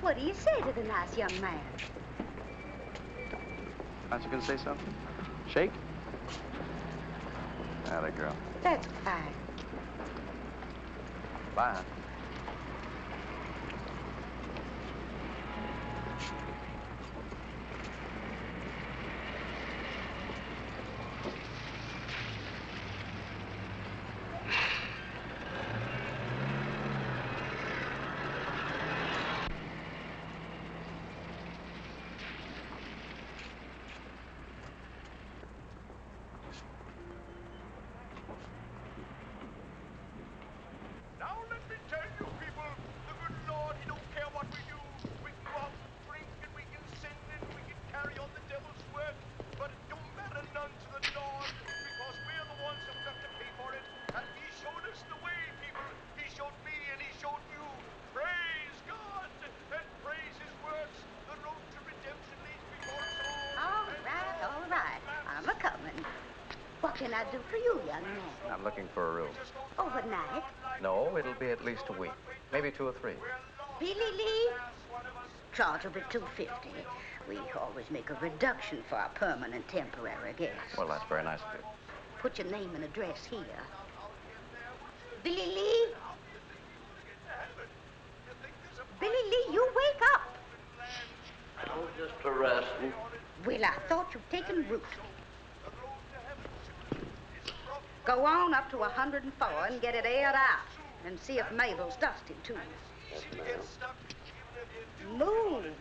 What do you say to the nice young man? Aren't you going to say something? Shake? Atta girl. That's fine. Bye, hon. What can I do for you, young man? I'm looking for a room. Overnight? No, it'll be at least a week. Maybe 2 or 3. Billy Lee? Charge will be $2.50. We always make a reduction for our permanent temporary guests. Well, that's very nice of you. Put your name and address here. Billy Lee? Billy Lee, you wake up. I was just resting. Well, I thought you'd taken root. Go on up to 104 and get it aired out. And see if Mabel's dusted, too. Yes, ma'am. Move.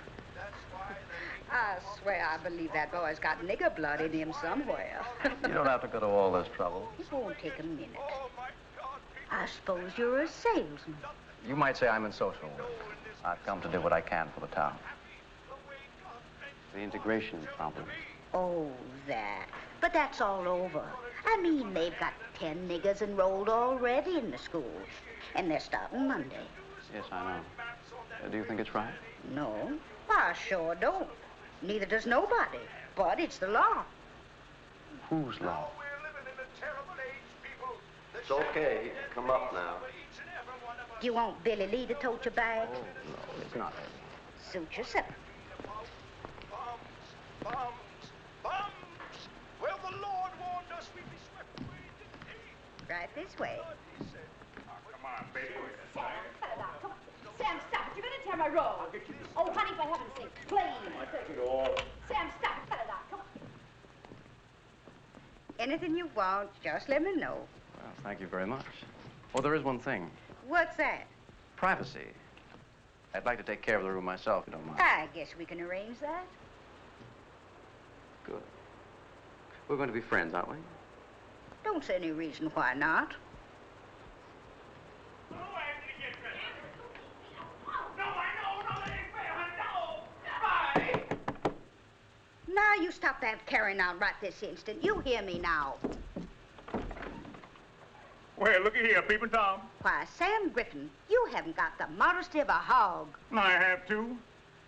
I swear I believe that boy's got nigger blood in him somewhere. You don't have to go to all this trouble. It won't take a minute. I suppose you're a salesman. You might say I'm in social work. I've come to do what I can for the town. The integration problem. Oh, that. But that's all over. I mean, they've got 10 niggers enrolled already in the school. And they're starting Monday. Yes, I know. Do you think it's right? No, I sure don't. Neither does nobody. But it's the law. Whose law? It's okay. He can come up now. Do you want Billy Lee to tote your bag? Oh, no, it's not heavy. Suit yourself. Bombs! Well, the Lord warned us we'd be swept away, didn't he? Right this way. Come on, baby. Sam, cut it out. Come on. Sam, stop it. You're going to tear my robe. I'll get you this. Oh, honey, for heaven's sake, please. I got it all. Sam, stop it. Cut it out. Come on. Anything you want, just let me know. Well, thank you very much. Oh, there is one thing. What's that? Privacy. I'd like to take care of the room myself, if you don't mind. I guess we can arrange that. Good. We're going to be friends, aren't we? Don't see any reason why not. you stop that carrying on right this instant. You hear me now. Well, looky here, Peeping Tom. Why, Sam Griffin, you haven't got the modesty of a hog. I have to.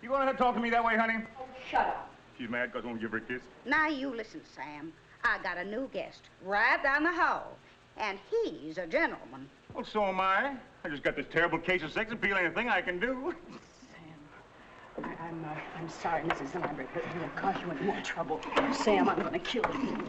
You gonna talk to me that way, honey? Oh, shut up. She's mad because I won't give her a kiss. Now you listen, Sam. I got a new guest right down the hall, and he's a gentleman. Well, so am I. I just got this terrible case of sex appeal. Anything I can do. Sam, I'm sorry, Mrs. Lambert, but it'll cause you any more trouble. Sam, I'm gonna kill you.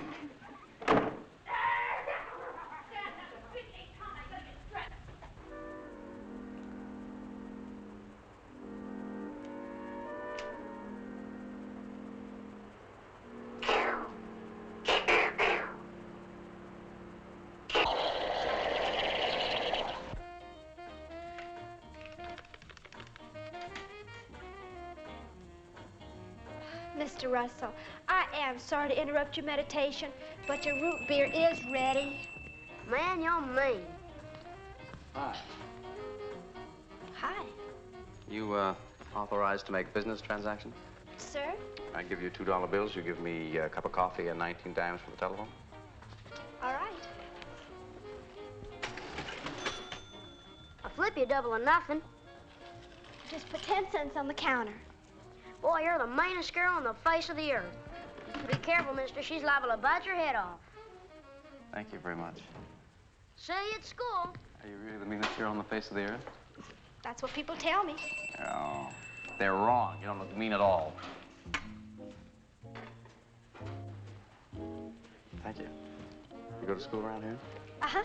Mr. Russell, I am sorry to interrupt your meditation, but your root beer is ready. Man, you're mean. Hi. Hi. You, authorized to make business transaction? Sir? I give you $2 bills. You give me a cup of coffee and 19 dimes for the telephone. All right. I'll flip you double or nothing. Just put 10 cents on the counter. Boy, you're the meanest girl on the face of the earth. Be careful, mister. She's liable to bite your head off. Thank you very much. See you at school. Are you really the meanest girl on the face of the earth? That's what people tell me. Oh, they're wrong. You don't look mean at all. Thank you. You go to school around here? Uh-huh.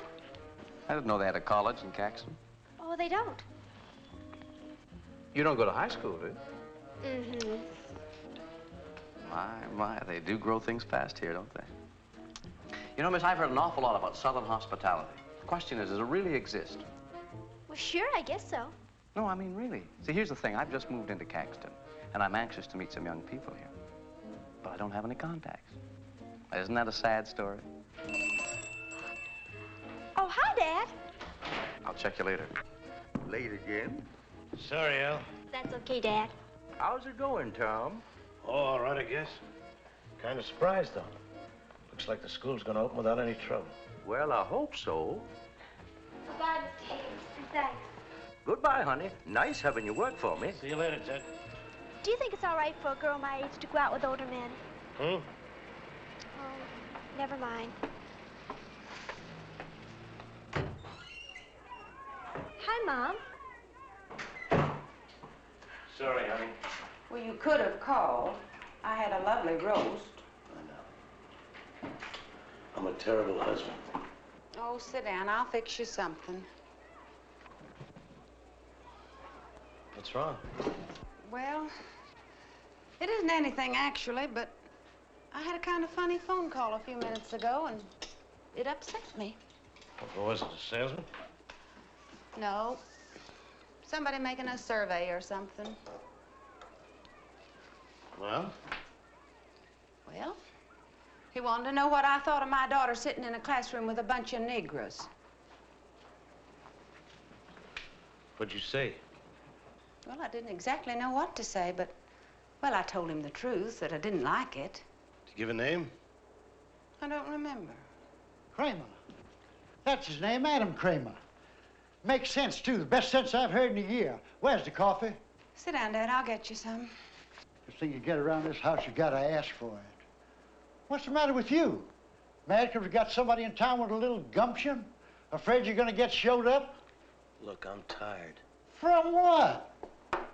I didn't know they had a college in Caxton. Oh, they don't. You don't go to high school, do you? Mm-hmm. My, they do grow things fast here, don't they? You know, miss, I've heard an awful lot about Southern hospitality. The question is, does it really exist? Well, sure, I guess so. No, I mean, really. See, here's the thing. I've just moved into Caxton, and I'm anxious to meet some young people here. But I don't have any contacts. Isn't that a sad story? Oh, hi, Dad. I'll check you later. Late again? Sorry, Al. That's okay, Dad. How's it going, Tom? Oh, all right, I guess. Kind of surprised, though. Looks like the school's gonna open without any trouble. Well, I hope so. Goodbye, Mr. Higgins, and thanks. Goodbye, honey. Nice having you work for me. See you later, Ted. Do you think it's all right for a girl my age to go out with older men? Hmm? Oh, never mind. Hi, Mom. Sorry, honey. Well, you could have called. I had a lovely roast. I know. I'm a terrible husband. Oh, sit down. I'll fix you something. What's wrong? Well, it isn't anything, actually, but I had a kind of funny phone call a few minutes ago, and it upset me. What was it, a salesman? No. Somebody making a survey or something. Well? Well, he wanted to know what I thought of my daughter sitting in a classroom with a bunch of Negroes. What'd you say? Well, I didn't exactly know what to say, but, well, I told him the truth, that I didn't like it. Did you give a name? I don't remember. Cramer. That's his name, Adam Cramer. Makes sense, too. The best sense I've heard in a year. Where's the coffee? Sit down, Dad. I'll get you some. First thing you get around this house, you gotta ask for it. What's the matter with you? Mad because we got somebody in town with a little gumption? Afraid you're gonna get showed up? Look, I'm tired. From what?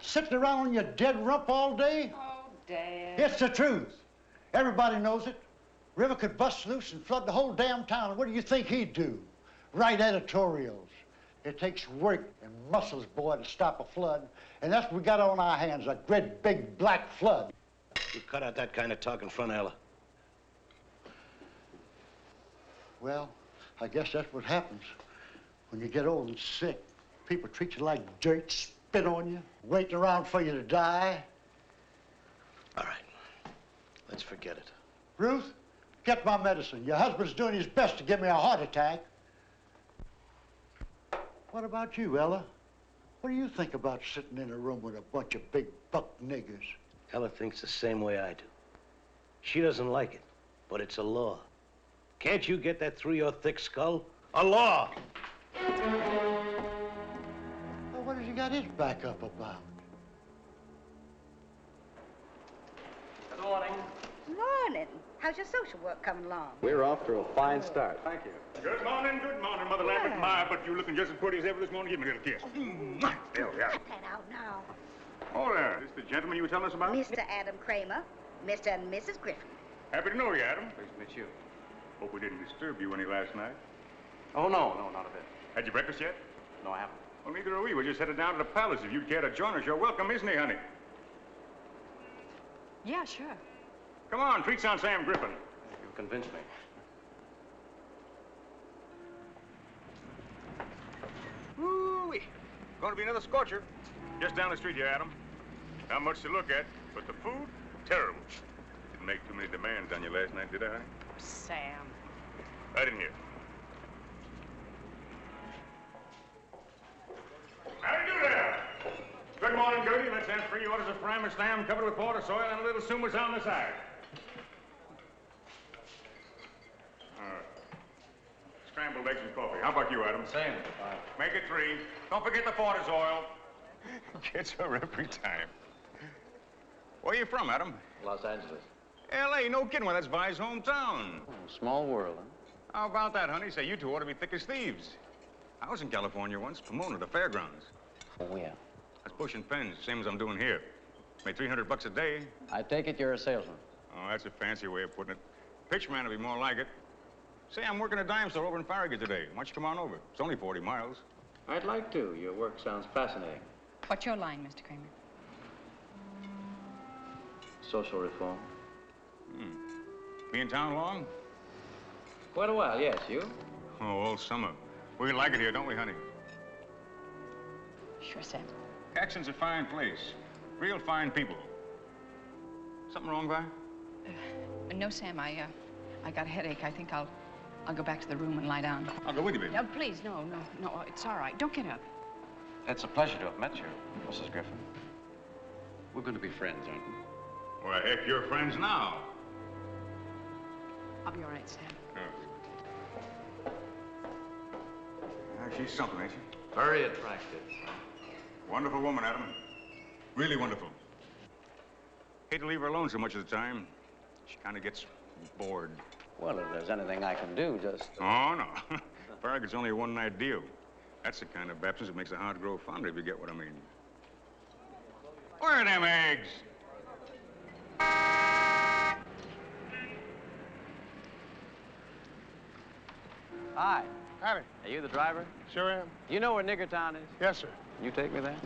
Sitting around on your dead rump all day? Oh, Dad. It's the truth. Everybody knows it. River could bust loose and flood the whole damn town. What do you think he'd do? Write editorials. It takes work and muscles, boy, to stop a flood. And that's what we got on our hands, a great big black flood. You cut out that kind of talk in front of Ella. Well, I guess that's what happens when you get old and sick. People treat you like dirt, spit on you, waiting around for you to die. All right. Let's forget it. Ruth, get my medicine. Your husband's doing his best to give me a heart attack. What about you, Ella? What do you think about sitting in a room with a bunch of big buck niggers? Ella thinks the same way I do. She doesn't like it, but it's a law. Can't you get that through your thick skull? A law! Well, what has he got his back up about? Good morning. Morning. How's your social work coming along? We're off to a fine start. Thank you. Good morning, Mother Lambert. My, but you looking just as pretty as ever this morning. Give me a little kiss. There we are. Cut that out now. Oh, there. This the gentleman you were telling us about? Mr. Adam Cramer, Mr. and Mrs. Griffin. Happy to know you, Adam. Pleased to meet you. Hope we didn't disturb you any last night. Oh, no, not a bit. Had you breakfast yet? No, I haven't. Well, neither are we. We're just headed down to the palace. If you'd care to join us, you're welcome, isn't he, honey? Yeah, sure. Come on, treats on Sam Griffin. You convinced me. Woo-wee. Going to be another scorcher. Just down the street here, Adam. Not much to look at, but the food, terrible. Didn't make too many demands on you last night, did I, honey? Sam. I didn't hear. How do you do there? Good morning, Gertie. Let's have 3 orders of prime and slam covered with water, soil, and a little sumas on the side. Scrambled eggs and coffee. How about you, Adam? Same. Make it 3. Don't forget the Porter's oil. Gets her every time. Where you from, Adam? Los Angeles. L.A., no kidding. Well, that's Vi's hometown. Oh, small world, huh? How about that, honey? Say, you two ought to be thick as thieves. I was in California once, Pomona, the fairgrounds. Oh, yeah. That's pushing pens, same as I'm doing here. Made $300 a day. I take it you're a salesman. Oh, that's a fancy way of putting it. Pitchman will be more like it. Say, I'm working a dime store over in Farragut today. Why don't you come on over? It's only 40 miles. I'd like to. Your work sounds fascinating. What's your line, Mr. Cramer? Social reform. Be in town long? Quite a while, yes. You? Oh, all summer. We like it here, don't we, honey? Sure, Sam. Caxton's a fine place. Real fine people. Something wrong, Vi? No, Sam, I got a headache. I think I'll go back to the room and lie down. I'll go with you, baby. No, please, no, it's all right. Don't get up. It's a pleasure to have met you, Mrs. Griffin. We're going to be friends, aren't we? Well, heck, you're friends now. I'll be all right, Sam. She's something, ain't she? Very attractive. Wonderful woman, Adam. Really wonderful. Hate to leave her alone so much of the time. She kind of gets bored. Well, if there's anything I can do, just... Oh, no. Farragut's only a one-night deal. That's the kind of absence that makes a heart grow fonder, if you get what I mean. Where are them eggs? Hi. Howdy. Are you the driver? Sure am. Do you know where Niggertown is? Yes, sir. Can you take me there?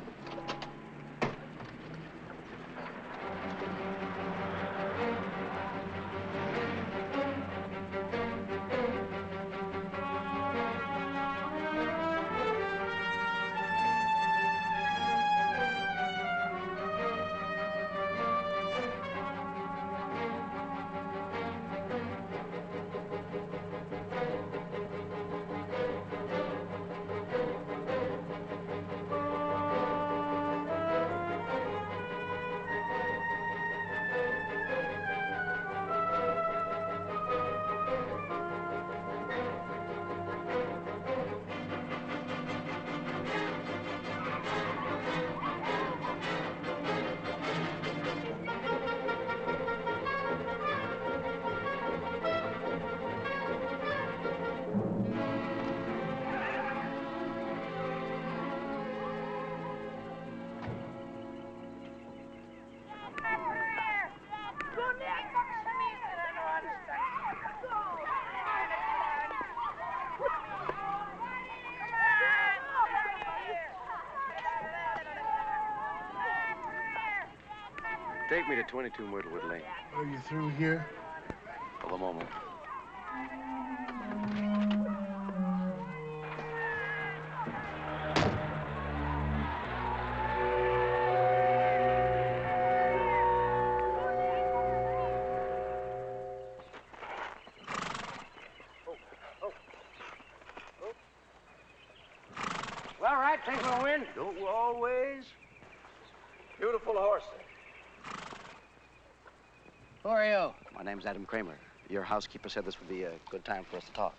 Take me to 22 Myrtlewood Lane. Are you through here? For the moment. All right, think we'll win? Don't we always? Beautiful horse. Who are you? My name's Adam Cramer. Your housekeeper said this would be a good time for us to talk.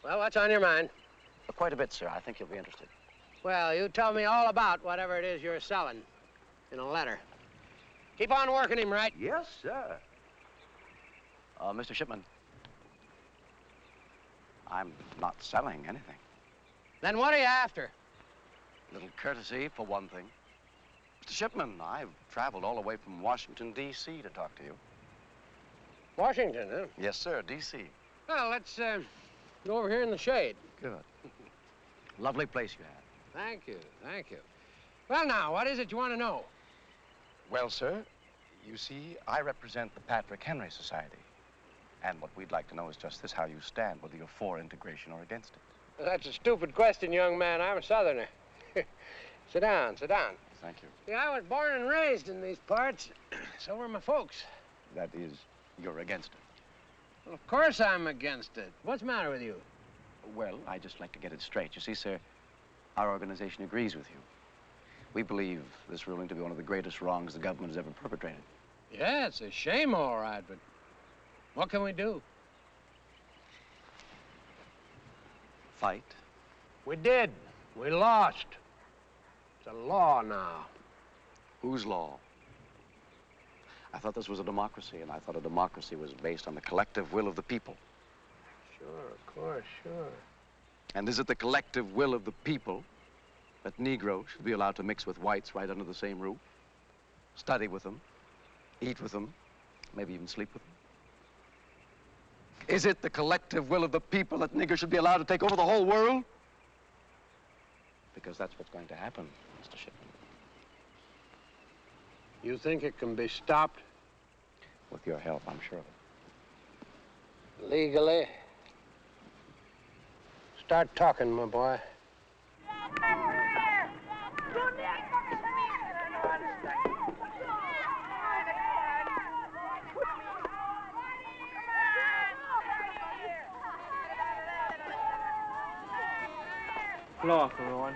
Well, what's on your mind? Quite a bit, sir. I think you'll be interested. Well, you tell me all about whatever it is you're selling in a letter. Keep on working him, right? Yes, sir. Mr. Shipman, I'm not selling anything. Then what are you after? A little courtesy, for one thing. Mr. Shipman, I've traveled all the way from Washington, D.C. to talk to you. Washington, huh? Yes, sir, D.C. Well, let's go over here in the shade. Good. Lovely place you have. Thank you, thank you. Well, now, what is it you want to know? Well, sir, you see, I represent the Patrick Henry Society. And what we'd like to know is just this, how you stand, whether you're for integration or against it. Well, that's a stupid question, young man. I'm a Southerner. Sit down, sit down. Thank you. See, I was born and raised in these parts. So were my folks. That is, you're against it. Well, of course I'm against it. What's the matter with you? Well, I'd just like to get it straight. You see, sir, our organization agrees with you. We believe this ruling to be one of the greatest wrongs the government has ever perpetrated. Yeah, it's a shame, all right, but what can we do? Fight? We did. We lost. It's a law now. Whose law? I thought this was a democracy, and I thought a democracy was based on the collective will of the people. Sure, of course, sure. And is it the collective will of the people that Negroes should be allowed to mix with whites right under the same roof? Study with them, eat with them, maybe even sleep with them? Is it the collective will of the people that niggers should be allowed to take over the whole world? Because that's what's going to happen, Mr. Shipman. You think it can be stopped? With your help, I'm sure of it. Legally? Start talking, my boy. Blow off, everyone.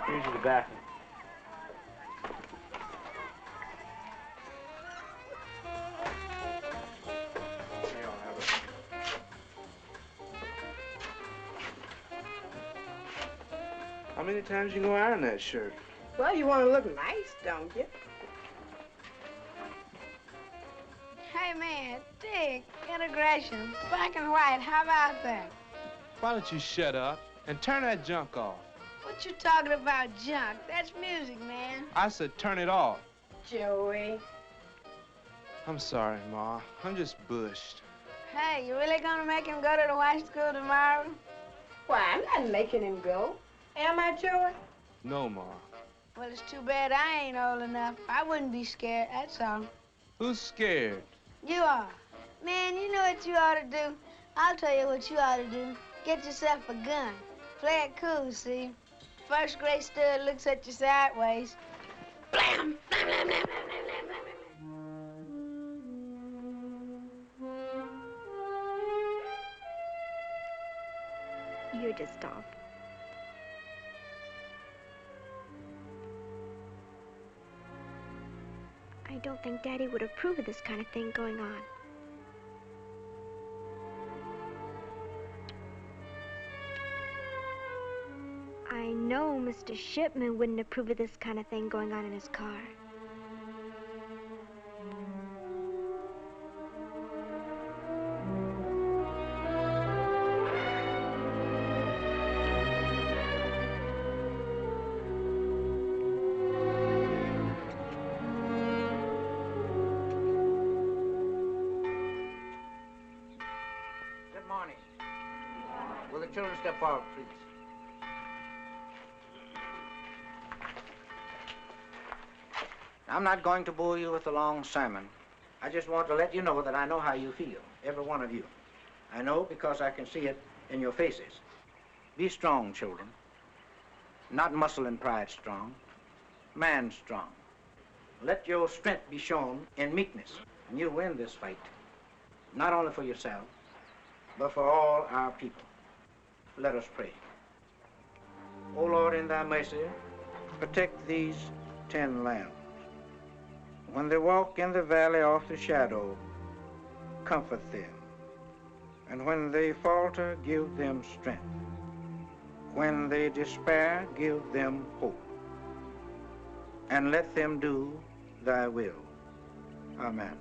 Here's the bathroom. How many times you gonna iron that shirt? Well, you want to look nice, don't you? Hey, man, dig, integration, black and white, how about that? Why don't you shut up and turn that junk off? What you talking about, junk? That's music, man. I said turn it off. Joey. I'm sorry, Ma. I'm just bushed. Hey, you really gonna make him go to the white school tomorrow? Why, I'm not making him go. Am I, Joey? No, Ma. Well, it's too bad I ain't old enough. I wouldn't be scared, that's all. Who's scared? You are. Man, you know what you ought to do? I'll tell you what you ought to do. Get yourself a gun. Play it cool, see? First grade stud looks at you sideways. Blam! Blam, blam, blam, blam, blam, blam. You're just off. I don't think Daddy would approve of this kind of thing going on. I know Mr. Shipman wouldn't approve of this kind of thing going on in his car. Good morning. Will the children step forward, please? I'm not going to bore you with a long sermon. I just want to let you know that I know how you feel, every one of you. I know because I can see it in your faces. Be strong, children. Not muscle and pride strong, man strong. Let your strength be shown in meekness, and you'll win this fight. Not only for yourself, but for all our people. Let us pray. O Lord, in thy mercy, protect these 10 lambs. When they walk in the valley of the shadow, comfort them. And when they falter, give them strength. When they despair, give them hope. And let them do thy will. Amen.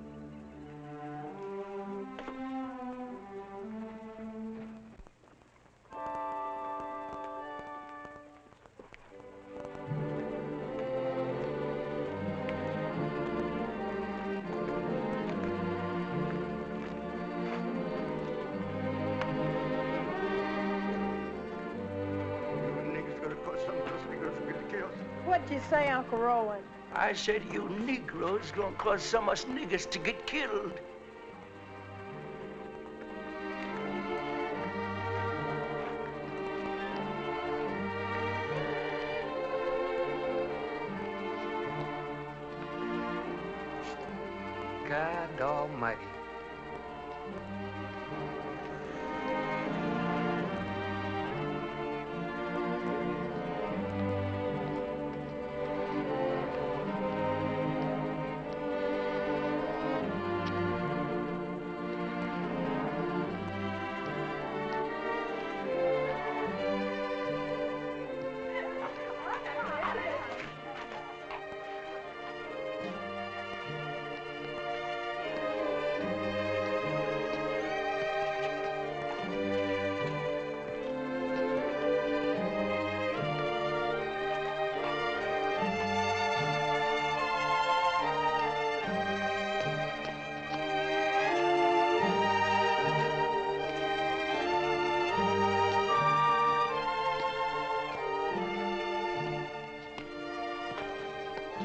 What'd you say, Uncle Rowan? I said you Negroes gonna cause some of us niggers to get killed. God Almighty.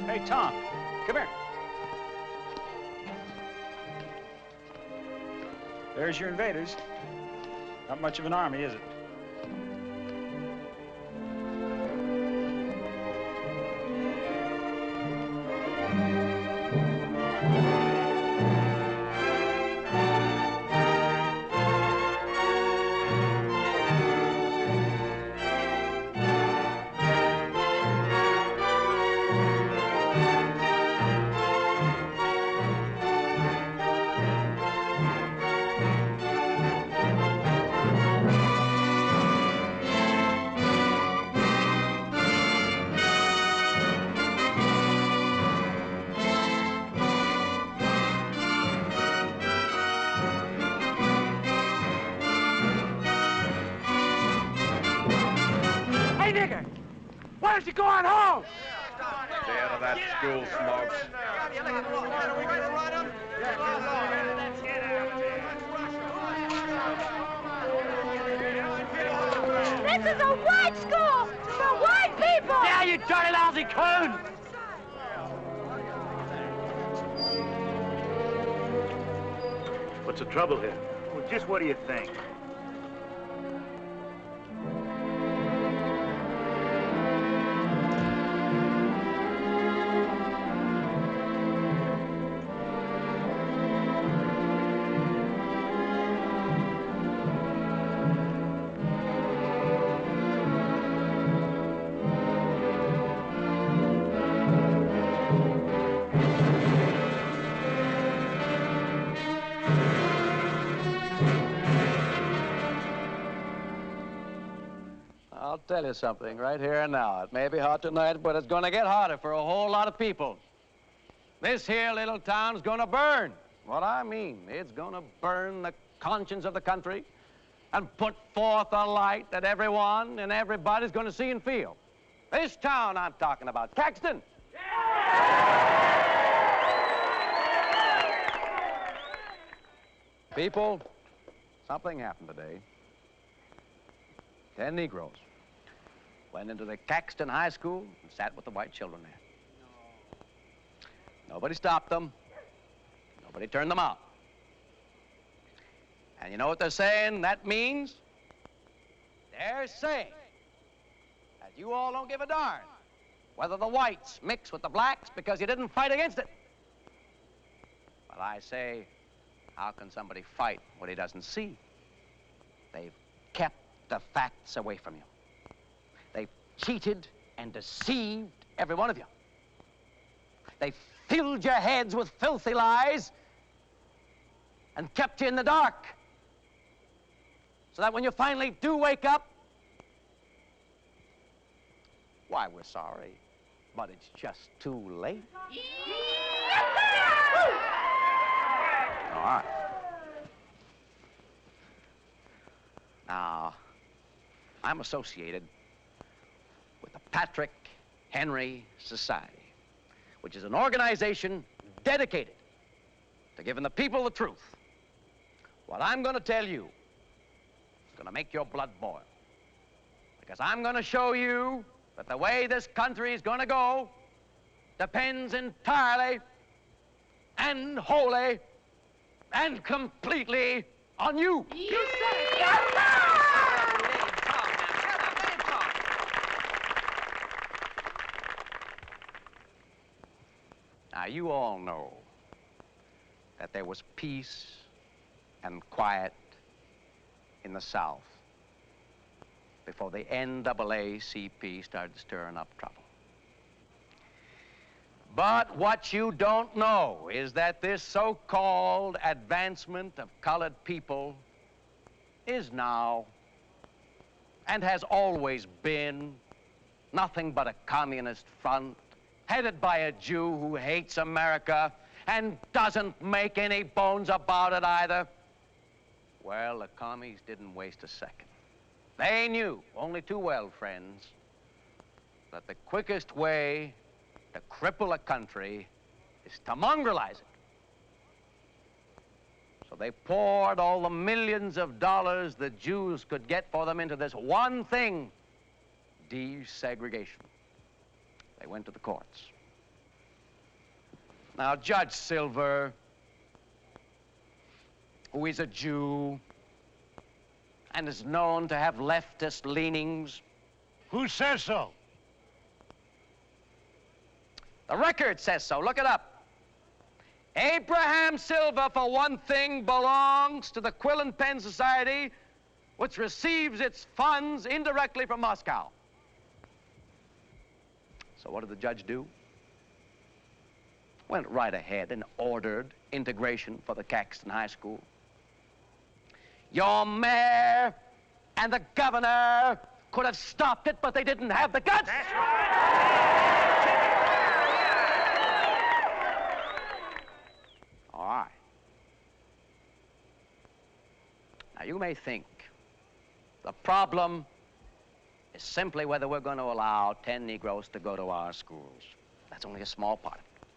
Hey, Tom, come here. There's your invaders. Not much of an army, is it? Why don't you go on home? Stay out of that school, Smokes. This is a white school for white people! Yeah, you dirty lousy coon! What's the trouble here? Well, just what do you think? I'll tell you something right here and now. It may be hot tonight, but it's going to get hotter for a whole lot of people. This here little town's going to burn. What I mean, it's going to burn the conscience of the country and put forth a light that everyone and everybody's going to see and feel. This town I'm talking about, Caxton. People, something happened today. 10 Negroes went into the Caxton High School and sat with the white children there. Nobody stopped them. Nobody turned them out. And you know what they're saying that means? They're saying that you all don't give a darn whether the whites mix with the blacks because you didn't fight against it. But I say, how can somebody fight what he doesn't see? They've kept the facts away from you. They've cheated and deceived every one of you. They've filled your heads with filthy lies and kept you in the dark. So that when you finally do wake up, why, we're sorry, but it's just too late. All right. Now, I'm associated with the Patrick Henry Society, which is an organization dedicated to giving the people the truth. What I'm going to tell you is going to make your blood boil. Because I'm going to show you that the way this country is going to go depends entirely and wholly and completely on you. You said it. Shut up. Let him talk now. Shut up. Let him talk. Now, you all know that there was peace and quiet in the South before the NAACP started stirring up trouble. But what you don't know is that this so-called advancement of colored people is now and has always been nothing but a communist front headed by a Jew who hates America and doesn't make any bones about it either. Well, the commies didn't waste a second. They knew only too well, friends, that the quickest way to cripple a country is to mongrelize it. So they poured all the millions of dollars the Jews could get for them into this one thing, desegregation. They went to the courts. Now, Judge Silver, who is a Jew and is known to have leftist leanings. Who says so? The record says so. Look it up. Abraham Silver, for one thing, belongs to the Quill and Pen Society, which receives its funds indirectly from Moscow. So what did the judge do? Went right ahead and ordered integration for the Caxton High School. Your mayor and the governor could have stopped it, but they didn't have the guts. That's right. All right. Now, you may think the problem is simply whether we're going to allow 10 Negroes to go to our schools. That's only a small part of it.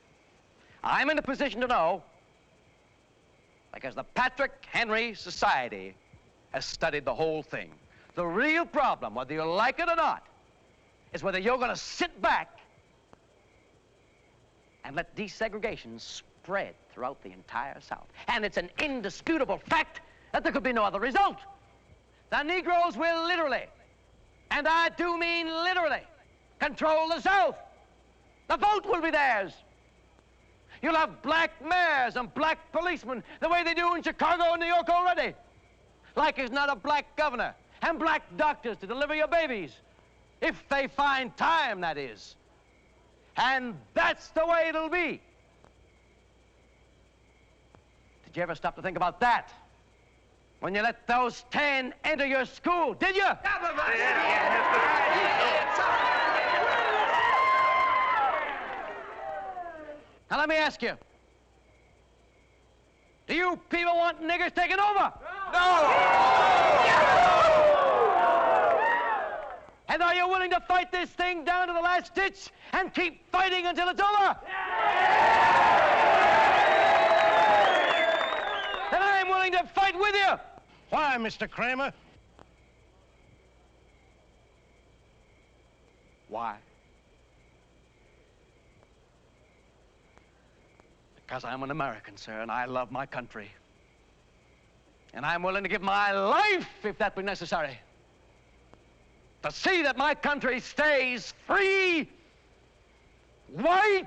I'm in a position to know because the Patrick Henry Society has studied the whole thing. The real problem, whether you like it or not, is whether you're going to sit back and let desegregation spread throughout the entire South. And it's an indisputable fact that there could be no other result. The Negroes will literally, and I do mean literally, control the South. The vote will be theirs. You'll have black mayors and black policemen the way they do in Chicago and New York already. Like there's not a black governor and black doctors to deliver your babies. If they find time, that is. And that's the way it'll be. Did you ever stop to think about that? When you let those 10 enter your school, did you? Now, let me ask you. Do you people want niggers taking over? No! And are you willing to fight this thing down to the last ditch and keep fighting until it's over? Then I'm willing to fight with you. Why, Mr. Cramer? Why? Because I'm an American, sir, and I love my country. And I'm willing to give my life, if that be necessary, to see that my country stays free, white,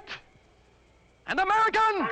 and American!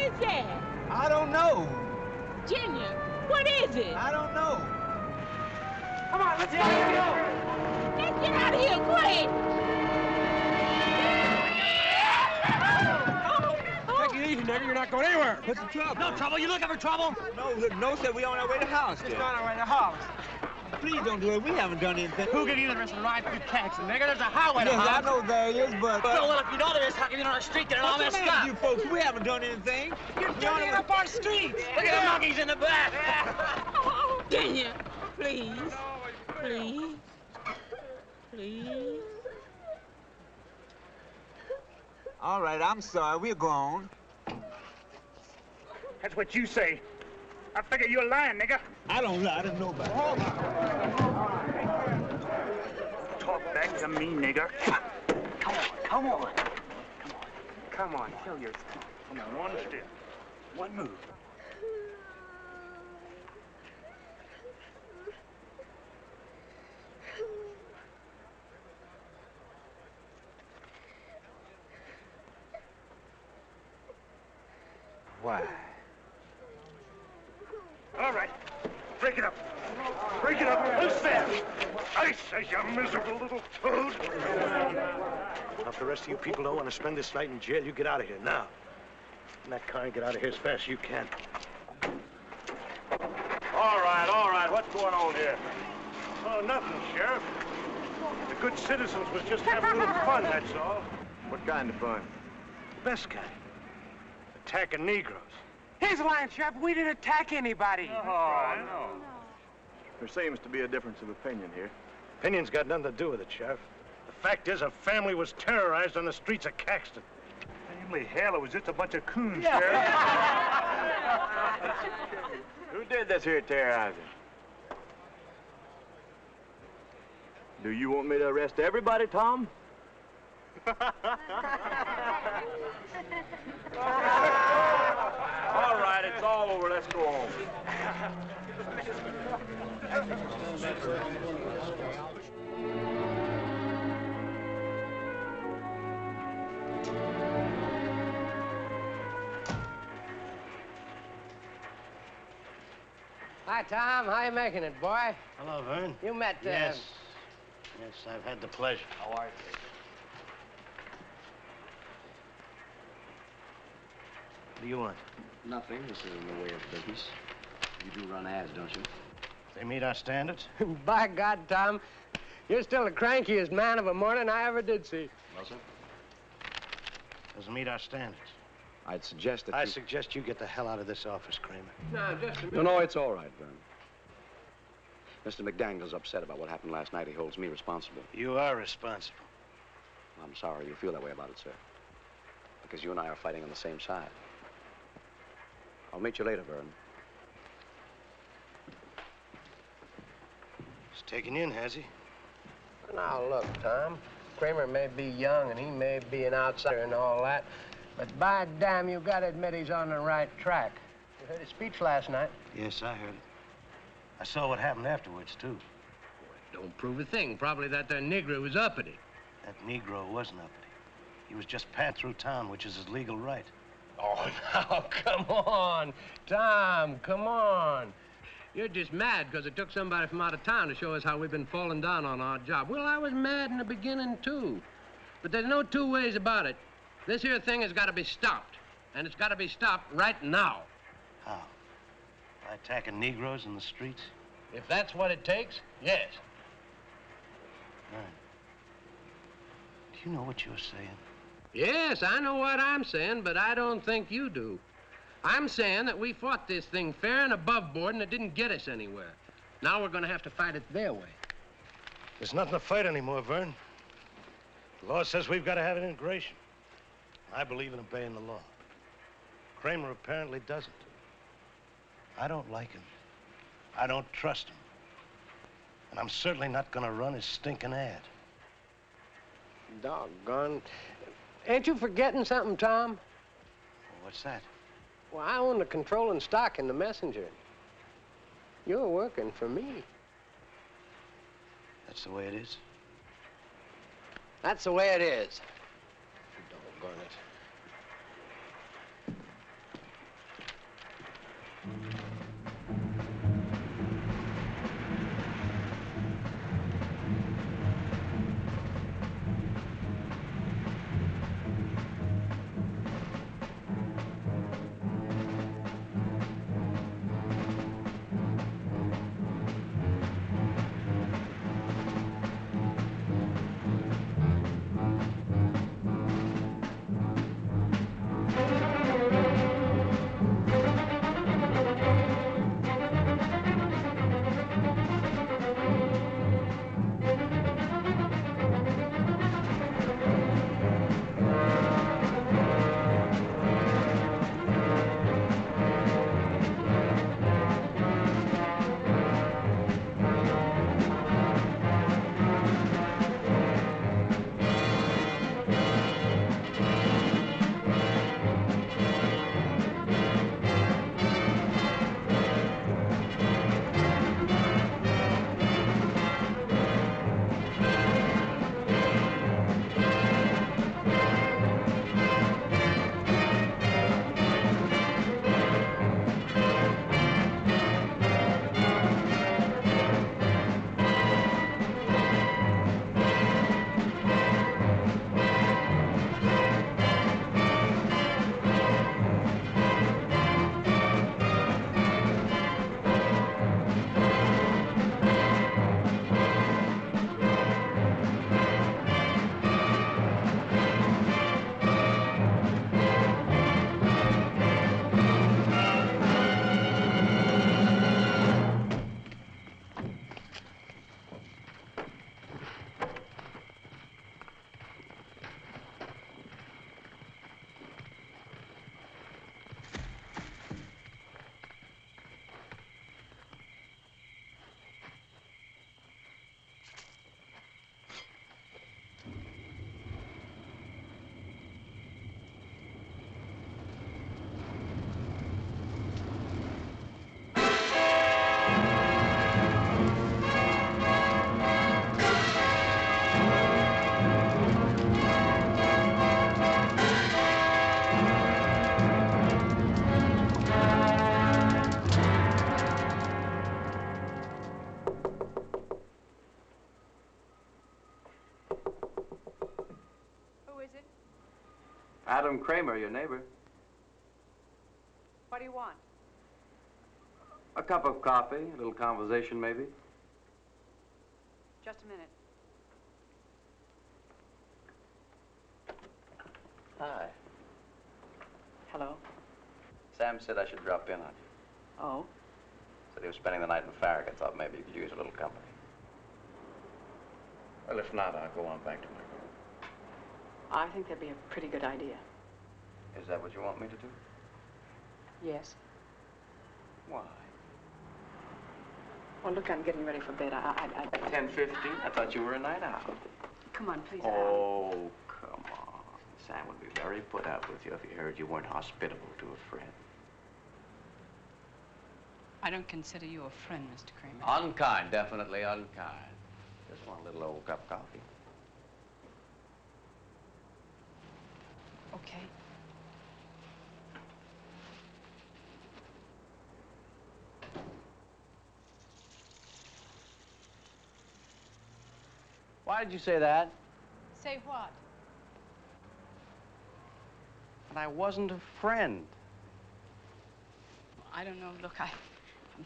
is that? I don't know. Virginia, what is it? I don't know. Come on, let's go. Let's get out of here, quick. Take it easy, nigga. You're not going anywhere. What's the trouble? No trouble. You looking for trouble? No, sir. We on our way to house. Just on our way to house. Please don't do it. We haven't done anything. Who gave you the rest of the ride through Caxton, nigga? There's a highway to Yes, house. I know there is, but... Well, if you know there is, how come you're on the street getting all What's messed the matter up? with you folks? We haven't done anything. You're dirtying up our streets. Look at the monkeys in the back. Virginia, please. Please. Please. All right, I'm sorry. We're grown. That's what you say. I figure you're lying, nigga. I don't lie to nobody. Talk back to me, nigga. Come on. Come on, show yourself. Come on, one step. One move. Why? All right. Break it up. Break it up. Who's there? I say, you miserable little toad. Now, if the rest of you people don't want to spend this night in jail, you get out of here now. And that car, get out of here as fast as you can. All right. What's going on here? Oh, nothing, Sheriff. The good citizens was just having a little fun, that's all. What kind of fun? The best kind. Attacking Negroes. He's lying, Sheriff. We didn't attack anybody. Oh, no. There seems to be a difference of opinion here. Opinion's got nothing to do with it, Sheriff. The fact is, a family was terrorized on the streets of Caxton. Family hell, it was just a bunch of coons, Sheriff. Who did this here terrorizing? Do you want me to arrest everybody, Tom? All right, it's all over. Let's go home. Hi, Tom. How you making it, boy? Hello, Vern. You met, Yes, I've had the pleasure. How are you? What do you want? Nothing. This is in the way of business. You do run ads, don't you? They meet our standards? By God, Tom, you're still the crankiest man of a morning I ever did see. Well, sir? Doesn't meet our standards. I'd suggest that I suggest you get the hell out of this office, Cramer. No, just a minute. No, it's all right, Vern. Mr. McDaniel's upset about what happened last night. He holds me responsible. You are responsible. I'm sorry you feel that way about it, sir. Because you and I are fighting on the same side. I'll meet you later, Vern. He's taken you in, has he? Now, look, Tom, Cramer may be young and he may be an outsider and all that, but by damn, you gotta admit he's on the right track. You heard his speech last night. Yes, I heard it. I saw what happened afterwards, too. Don't prove a thing. Probably that there Negro was uppity. That Negro wasn't uppity. He was just pad through town, which is his legal right. Oh, now, come on. Tom, come on. You're just mad because it took somebody from out of town to show us how we've been falling down on our job. Well, I was mad in the beginning, too. But there's no two ways about it. This here thing has got to be stopped. And it's got to be stopped right now. How? By attacking Negroes in the streets? If that's what it takes, yes. Right. Do you know what you're saying? Yes, I know what I'm saying, but I don't think you do. I'm saying that we fought this thing fair and above board, and it didn't get us anywhere. Now we're going to have to fight it their way. There's nothing to fight anymore, Vern. The law says we've got to have an integration. I believe in obeying the law. Cramer apparently doesn't. I don't like him. I don't trust him. And I'm certainly not going to run his stinking ad. Doggone. Ain't you forgetting something, Tom? What's that? Well, I own the controlling stock in the Messenger. You're working for me. That's the way it is? That's the way it is. Doggone it. Adam Cramer, your neighbor. What do you want? A cup of coffee, a little conversation, maybe. Just a minute. Hi. Hello? Sam said I should drop in on you. Oh? Said he was spending the night in Farragut. Thought maybe you could use a little company. Well, if not, I'll go on back to my room. I think that'd be a pretty good idea. Is that what you want me to do? Yes. Why? Well, look, I'm getting ready for bed. 10:50? I thought you were a night owl. Come on, please. Oh, come on. Sam would be very put out with you if he heard you weren't hospitable to a friend. I don't consider you a friend, Mr. Cramer. Unkind, definitely unkind. Just want a little old cup of coffee. Okay. Why did you say that? Say what? And I wasn't a friend. I don't know. Look, I'm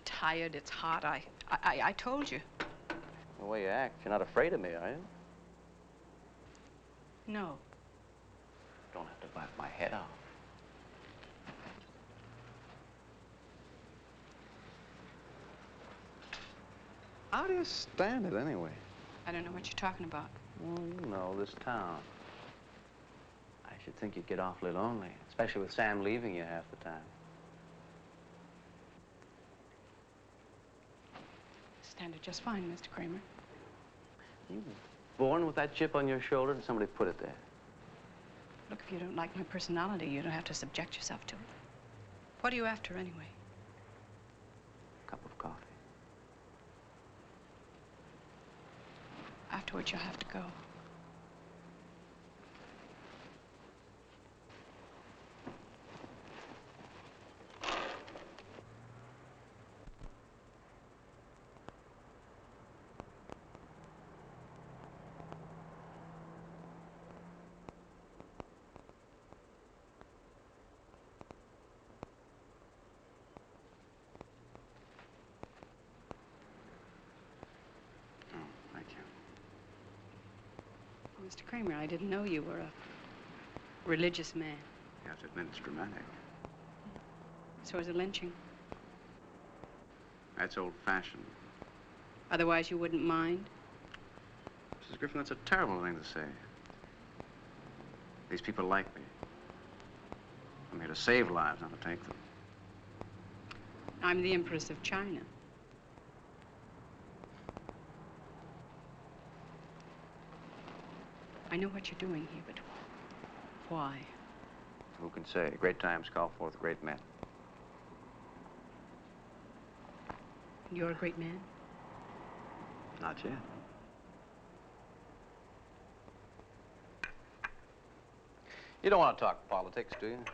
tired. It's hot. I told you. The way you act, you're not afraid of me, are you? No. Don't have to bite my head off. How do you stand it, anyway? I don't know what you're talking about. Well, you know, this town. I should think you'd get awfully lonely, especially with Sam leaving you half the time. Stand it just fine, Mr. Cramer. You were born with that chip on your shoulder, and somebody put it there. Look, if you don't like my personality, you don't have to subject yourself to it. What are you after, anyway? A cup of coffee. Afterwards, you'll have to go. Mr. Cramer, I didn't know you were a religious man. You have to admit it's dramatic. So is a lynching. That's old-fashioned. Otherwise, you wouldn't mind? Mrs. Griffin, that's a terrible thing to say. These people like me. I'm here to save lives, not to take them. I'm the Empress of China. I know what you're doing here, but why? Who can say? Great times call forth great men. You're a great man? Not yet. You don't want to talk politics, do you?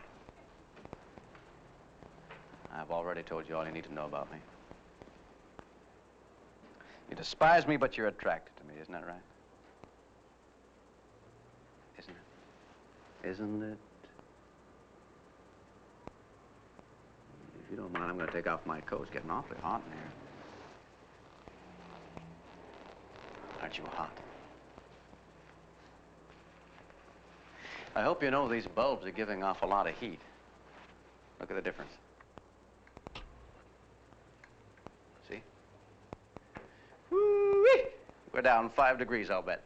I've already told you all you need to know about me. You despise me, but you're attracted to me, isn't that right? Isn't it? Isn't it? If you don't mind, I'm going to take off my coat. It's getting awfully hot in here. Aren't you hot? I hope you know these bulbs are giving off a lot of heat. Look at the difference. See? Woo-wee! We're down 5 degrees, I'll bet.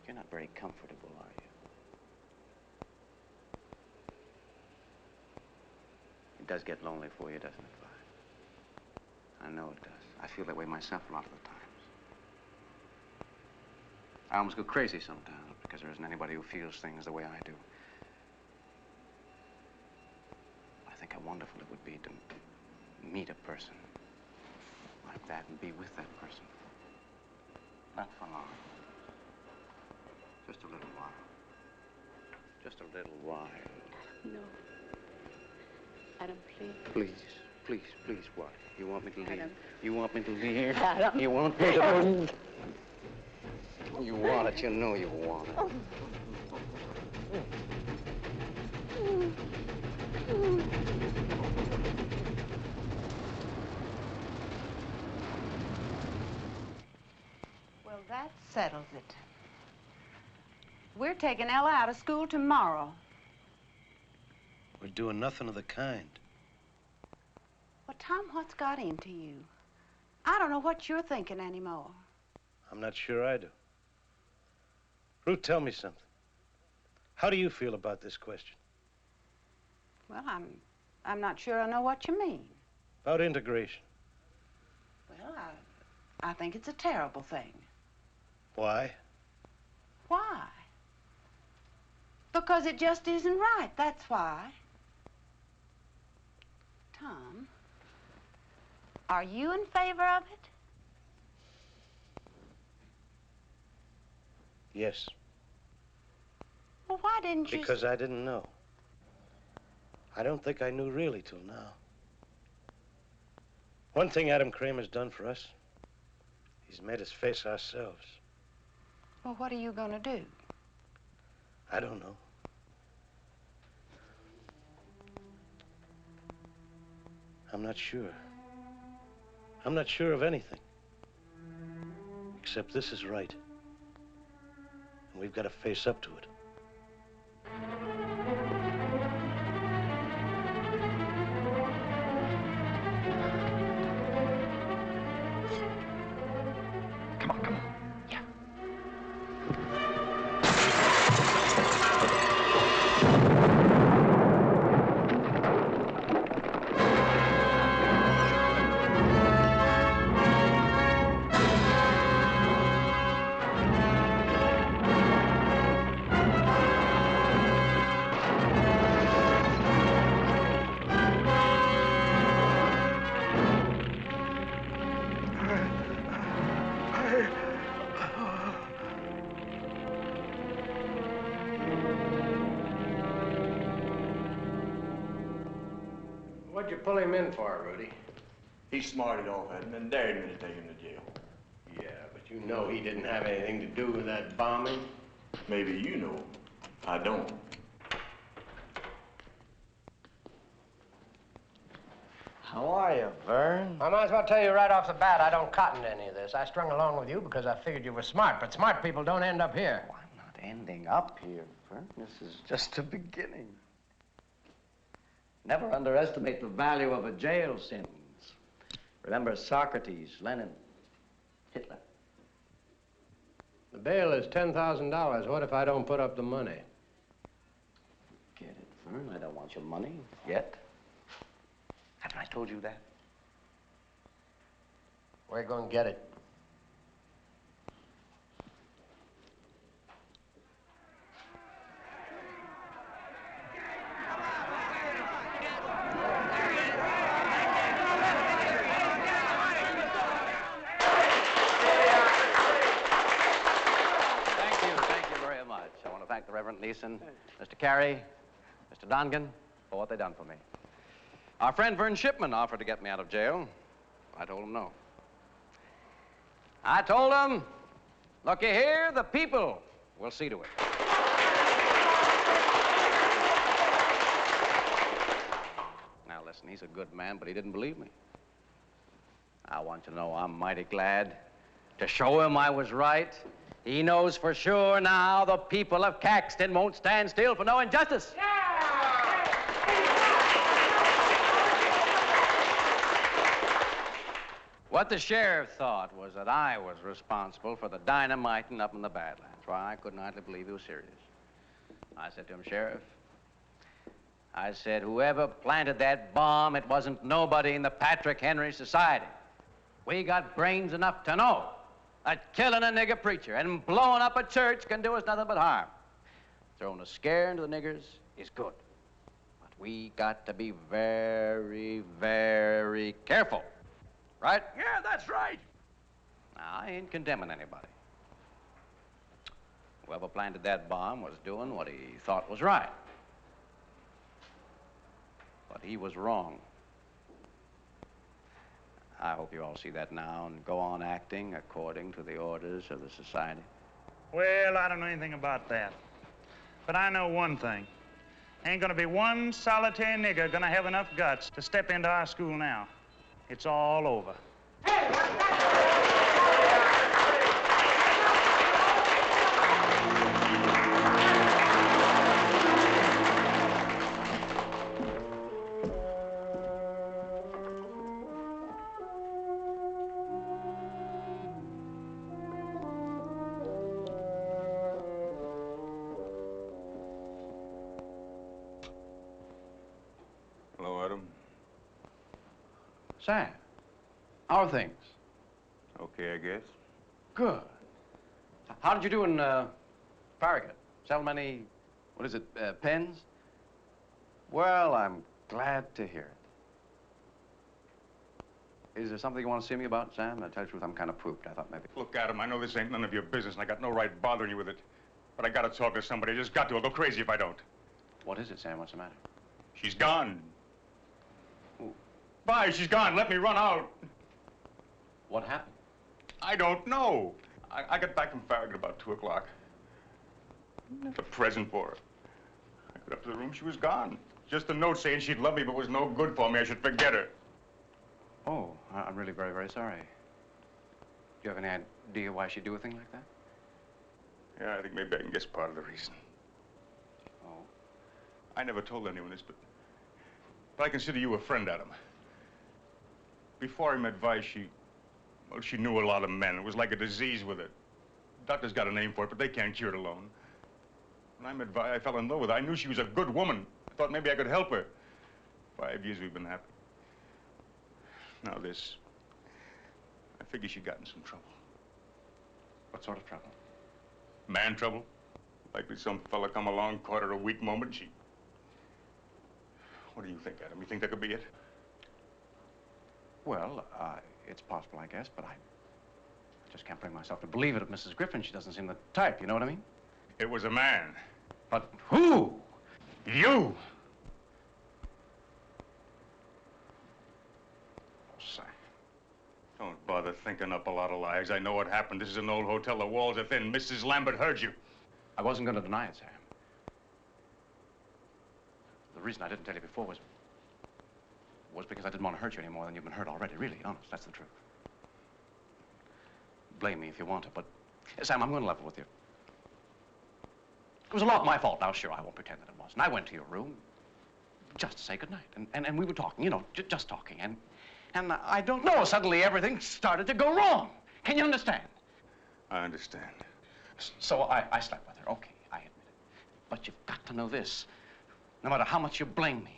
You're not very comfortable, are you? It does get lonely for you, doesn't it, Vi? I know it does. I feel that way myself a lot of the times. I almost go crazy sometimes because there isn't anybody who feels things the way I do. I think how wonderful it would be to meet a person like that and be with that person. Not for long. Just a little while. Just a little while. No. Adam, please. Please, please, please, what? You want me to leave? Adam. You want me to leave? Adam. You want me to... You want it. You know you want it. Well, that settles it. We're taking Ella out of school tomorrow. We're doing nothing of the kind. Well, Tom, what's got into you? I don't know what you're thinking anymore. I'm not sure I do. Ruth, tell me something. How do you feel about this question? Well, I'm not sure I know what you mean. About integration. Well, I think it's a terrible thing. Why? Why? Because it just isn't right, that's why. Tom, are you in favor of it? Yes. Well, why didn't you... Because I didn't know. I don't think I knew really till now. One thing Adam Cramer's done for us, he's made us face ourselves. Well, what are you going to do? I don't know. I'm not sure. I'm not sure of anything. Except this is right. And we've got to face up to it. Come on, come on. Yeah. What'd you pull him in for, Rudy? He smarted off at him and dared me to take him to jail. Yeah, but you know he didn't have anything to do with that bombing. Maybe you know. I don't. How are you, Vern? I might as well tell you right off the bat, I don't cotton to any of this. I strung along with you because I figured you were smart, but smart people don't end up here. Well, I'm not ending up here, Vern. This is just the beginning. Never underestimate the value of a jail sentence. Remember Socrates, Lenin, Hitler. The bail is $10,000. What if I don't put up the money? Get it, Vern. I don't want your money yet. Haven't I told you that? We're going to get it. The Reverend Neeson, Mr. Carey, Mr. Dongan, for what they done for me. Our friend Vern Shipman offered to get me out of jail. I told him no. I told him, looky here, the people will see to it. Now listen, he's a good man, but he didn't believe me. I want you to know I'm mighty glad to show him I was right. He knows for sure now the people of Caxton won't stand still for no injustice. What the sheriff thought was that I was responsible for the dynamiting up in the Badlands. Why, I couldn't hardly believe he was serious. I said to him, Sheriff, I said, whoever planted that bomb, it wasn't nobody in the Patrick Henry Society. We got brains enough to know that killing a nigger preacher and blowing up a church can do us nothing but harm. Throwing a scare into the niggers is good. But we got to be very, very careful. Right? Yeah, that's right. Now, I ain't condemning anybody. Whoever planted that bomb was doing what he thought was right. But he was wrong. I hope you all see that now and go on acting according to the orders of the society. Well, I don't know anything about that. But I know one thing. Ain't gonna be one solitary nigger gonna have enough guts to step into our school now. It's all over. Hello, Adam. Sam, how are things? Okay, I guess. Good. How did you do in Farragut? Sell many, what is it, pens? Well, I'm glad to hear it. Is there something you want to see me about, Sam? To tell you the truth, I'm kind of pooped. I thought maybe... Look, Adam, I know this ain't none of your business, and I got no right bothering you with it. But I gotta talk to somebody. I just got to. I'll go crazy if I don't. What is it, Sam? What's the matter? She's gone. Bye, she's gone. Let me run out. What happened? I don't know. I got back from Farragut about 2 o'clock. A present for her. I got up to the room, she was gone. Just a note saying she'd love me, but was no good for me. I should forget her. Oh, I'm really very, very sorry. Do you have any idea why she'd do a thing like that? Yeah, I think maybe I can guess part of the reason. Oh? I never told anyone this, but I consider you a friend, Adam. Before I met Vi, she knew a lot of men. It was like a disease with it. Doctors got a name for it, but they can't cure it alone. When I met Vi, I fell in love with her. I knew she was a good woman. I thought maybe I could help her. 5 years we've been happy. Now this. I figure she got in some trouble. What sort of trouble? Man trouble. Likely some fella come along, caught her a weak moment, she... What do you think, Adam? You think that could be it? Well, it's possible, I guess, but I just can't bring myself to believe it of Mrs. Griffin. She doesn't seem the type, you know what I mean? It was a man. But who? You! Sam. Don't bother thinking up a lot of lies. I know what happened. This is an old hotel. The walls are thin. Mrs. Lambert heard you. I wasn't going to deny it, Sam. The reason I didn't tell you before was because I didn't want to hurt you any more than you've been hurt already. Really, honest, that's the truth. Blame me if you want to, but Sam, I'm going to level with you. It was a lot my fault. Now, sure, I won't pretend that it wasn't. I went to your room just to say goodnight, and we were talking, you know, just talking, and I don't know, suddenly everything started to go wrong. Can you understand? I understand. So I slept with her, okay, I admit it. But you've got to know this. No matter how much you blame me,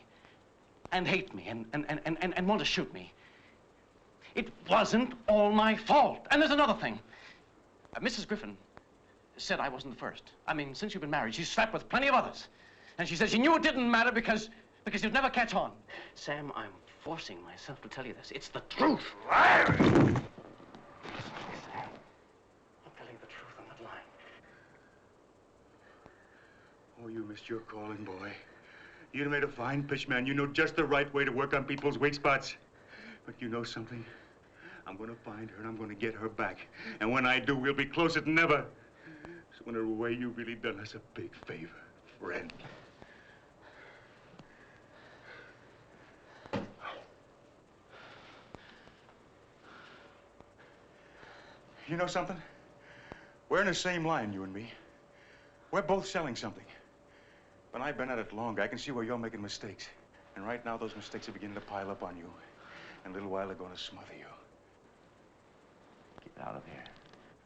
and hate me, and want to shoot me, it wasn't all my fault. And there's another thing. Mrs. Griffin said I wasn't the first. I mean, since you've been married, she's slept with plenty of others. And she said she knew it didn't matter because you'd never catch on. Sam, I'm forcing myself to tell you this. It's the truth. Liar! Sam, I'm telling you the truth. I'm not lying. Oh, you missed your calling, boy. You'd made a fine pitchman. You know just the right way to work on people's weak spots. But you know something? I'm going to find her, and I'm going to get her back. And when I do, we'll be closer than ever. So in a way, you've really done us a big favor, friend. You know something? We're in the same line, you and me. We're both selling something. But I've been at it longer. I can see where you're making mistakes. And right now, those mistakes are beginning to pile up on you. And a little while, they're going to smother you. Get out of here.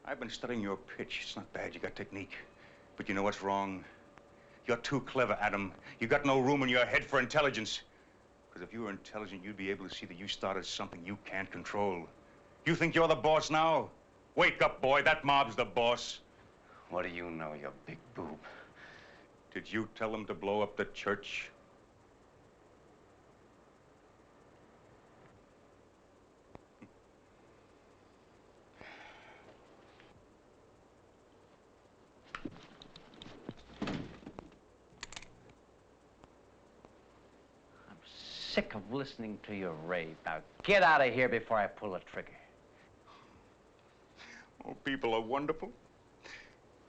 I've been studying your pitch. It's not bad. You got technique. But you know what's wrong? You're too clever, Adam. You got no room in your head for intelligence. Because if you were intelligent, you'd be able to see that you started something you can't control. You think you're the boss now? Wake up, boy. That mob's the boss. What do you know, you big boob? Did you tell them to blow up the church? I'm sick of listening to your rave. Now, get out of here before I pull the trigger. Oh, people are wonderful.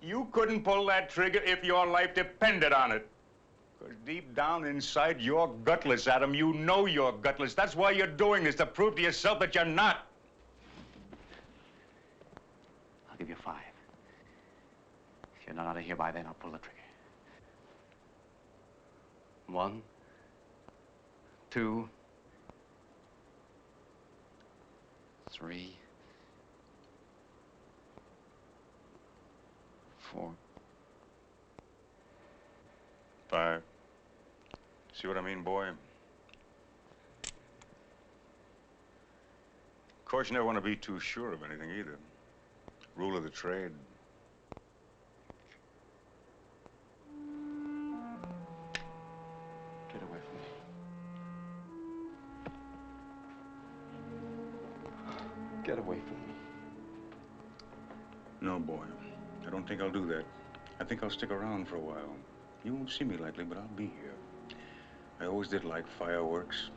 You couldn't pull that trigger if your life depended on it. Because deep down inside, you're gutless, Adam. You know you're gutless. That's why you're doing this, to prove to yourself that you're not. I'll give you 5. If you're not out of here by then, I'll pull the trigger. 1, 2, 3, 4, 5. See what I mean, boy? Of course, you never want to be too sure of anything either. Rule of the trade. Get away from me. Get away from me. No, boy. I don't think I'll do that. I think I'll stick around for a while. You won't see me likely, but I'll be here. I always did like fireworks.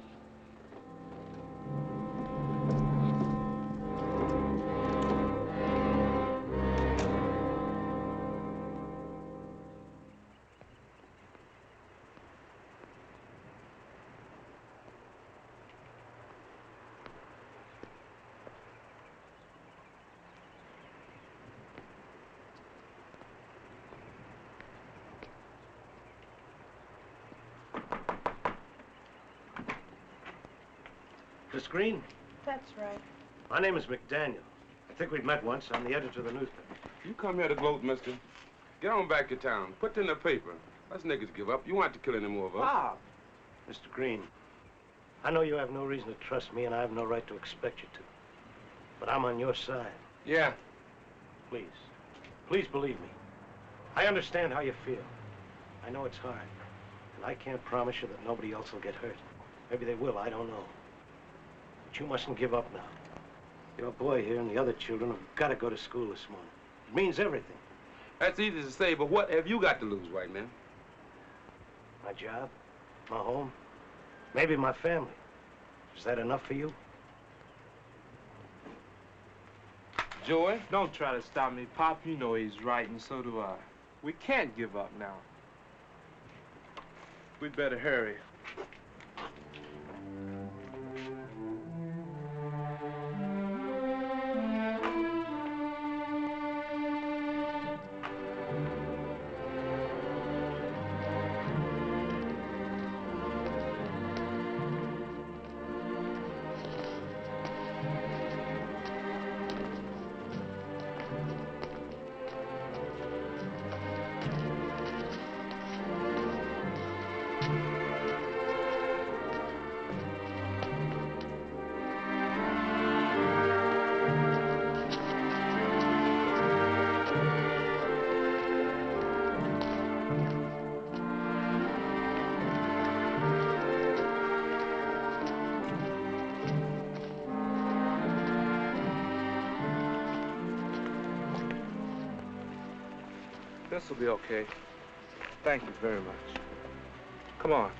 Miss Green? That's right. My name is McDaniel. I think we've met once. I'm the editor of the newspaper. You come here to gloat, mister. Get on back to town. Put it in the paper. Us niggas give up. You won't have to kill any more of us. Bob! Mr. Green, I know you have no reason to trust me, and I have no right to expect you to. But I'm on your side. Yeah. Please. Please believe me. I understand how you feel. I know it's hard. And I can't promise you that nobody else will get hurt. Maybe they will, I don't know. But you mustn't give up now. Your boy here and the other children have got to go to school this morning. It means everything. That's easy to say, but what have you got to lose, white man? My job, my home, maybe my family. Is that enough for you? Joey, don't try to stop me, Pop. You know he's right, and so do I. We can't give up now. We'd better hurry. This will be okay. Thank you very much. Come on.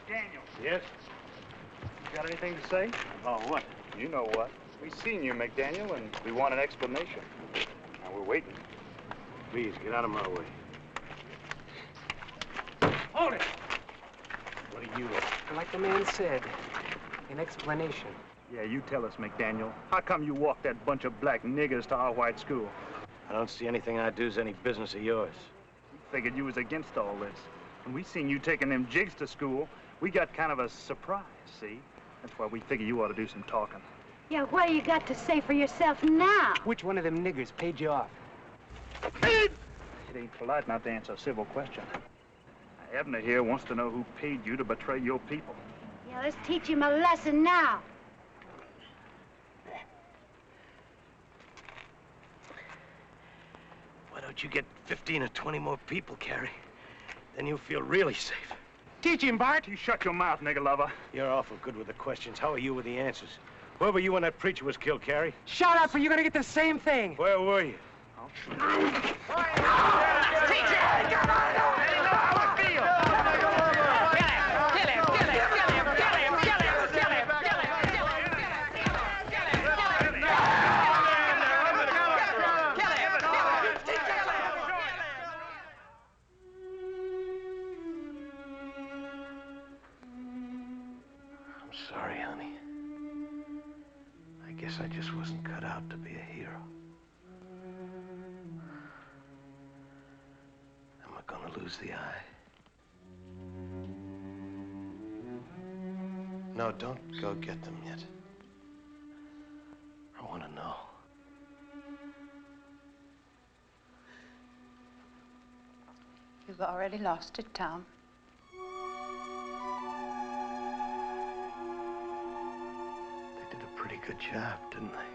Daniel. Yes? Got anything to say? About what? You know what. We've seen you, McDaniel, and we want an explanation. Now, we're waiting. Please, get out of my way. Hold it! What do you want? Like the man said, an explanation. Yeah, you tell us, McDaniel. How come you walked that bunch of black niggers to our white school? I don't see anything I do is any business of yours. We figured you was against all this. When we seen you taking them jigs to school, we got kind of a surprise, see? That's why we figure you ought to do some talking. Yeah, what do you got to say for yourself now? Which one of them niggers paid you off? It ain't polite not to answer a civil question. Abner here wants to know who paid you to betray your people. Yeah, let's teach him a lesson now. Why don't you get 15 or 20 more people, Carrie? Then you'll feel really safe. Teach him, Bart. You shut your mouth, nigger lover. You're awful good with the questions. How are you with the answers? Where were you when that preacher was killed, Carrie? Shut up or you're gonna get the same thing. Where were you? I'm sorry, honey. I guess I just wasn't cut out to be a hero. Am I gonna lose the eye? No, don't go get them yet. I want to know. You've already lost it, Tom. They did a pretty good job, didn't they?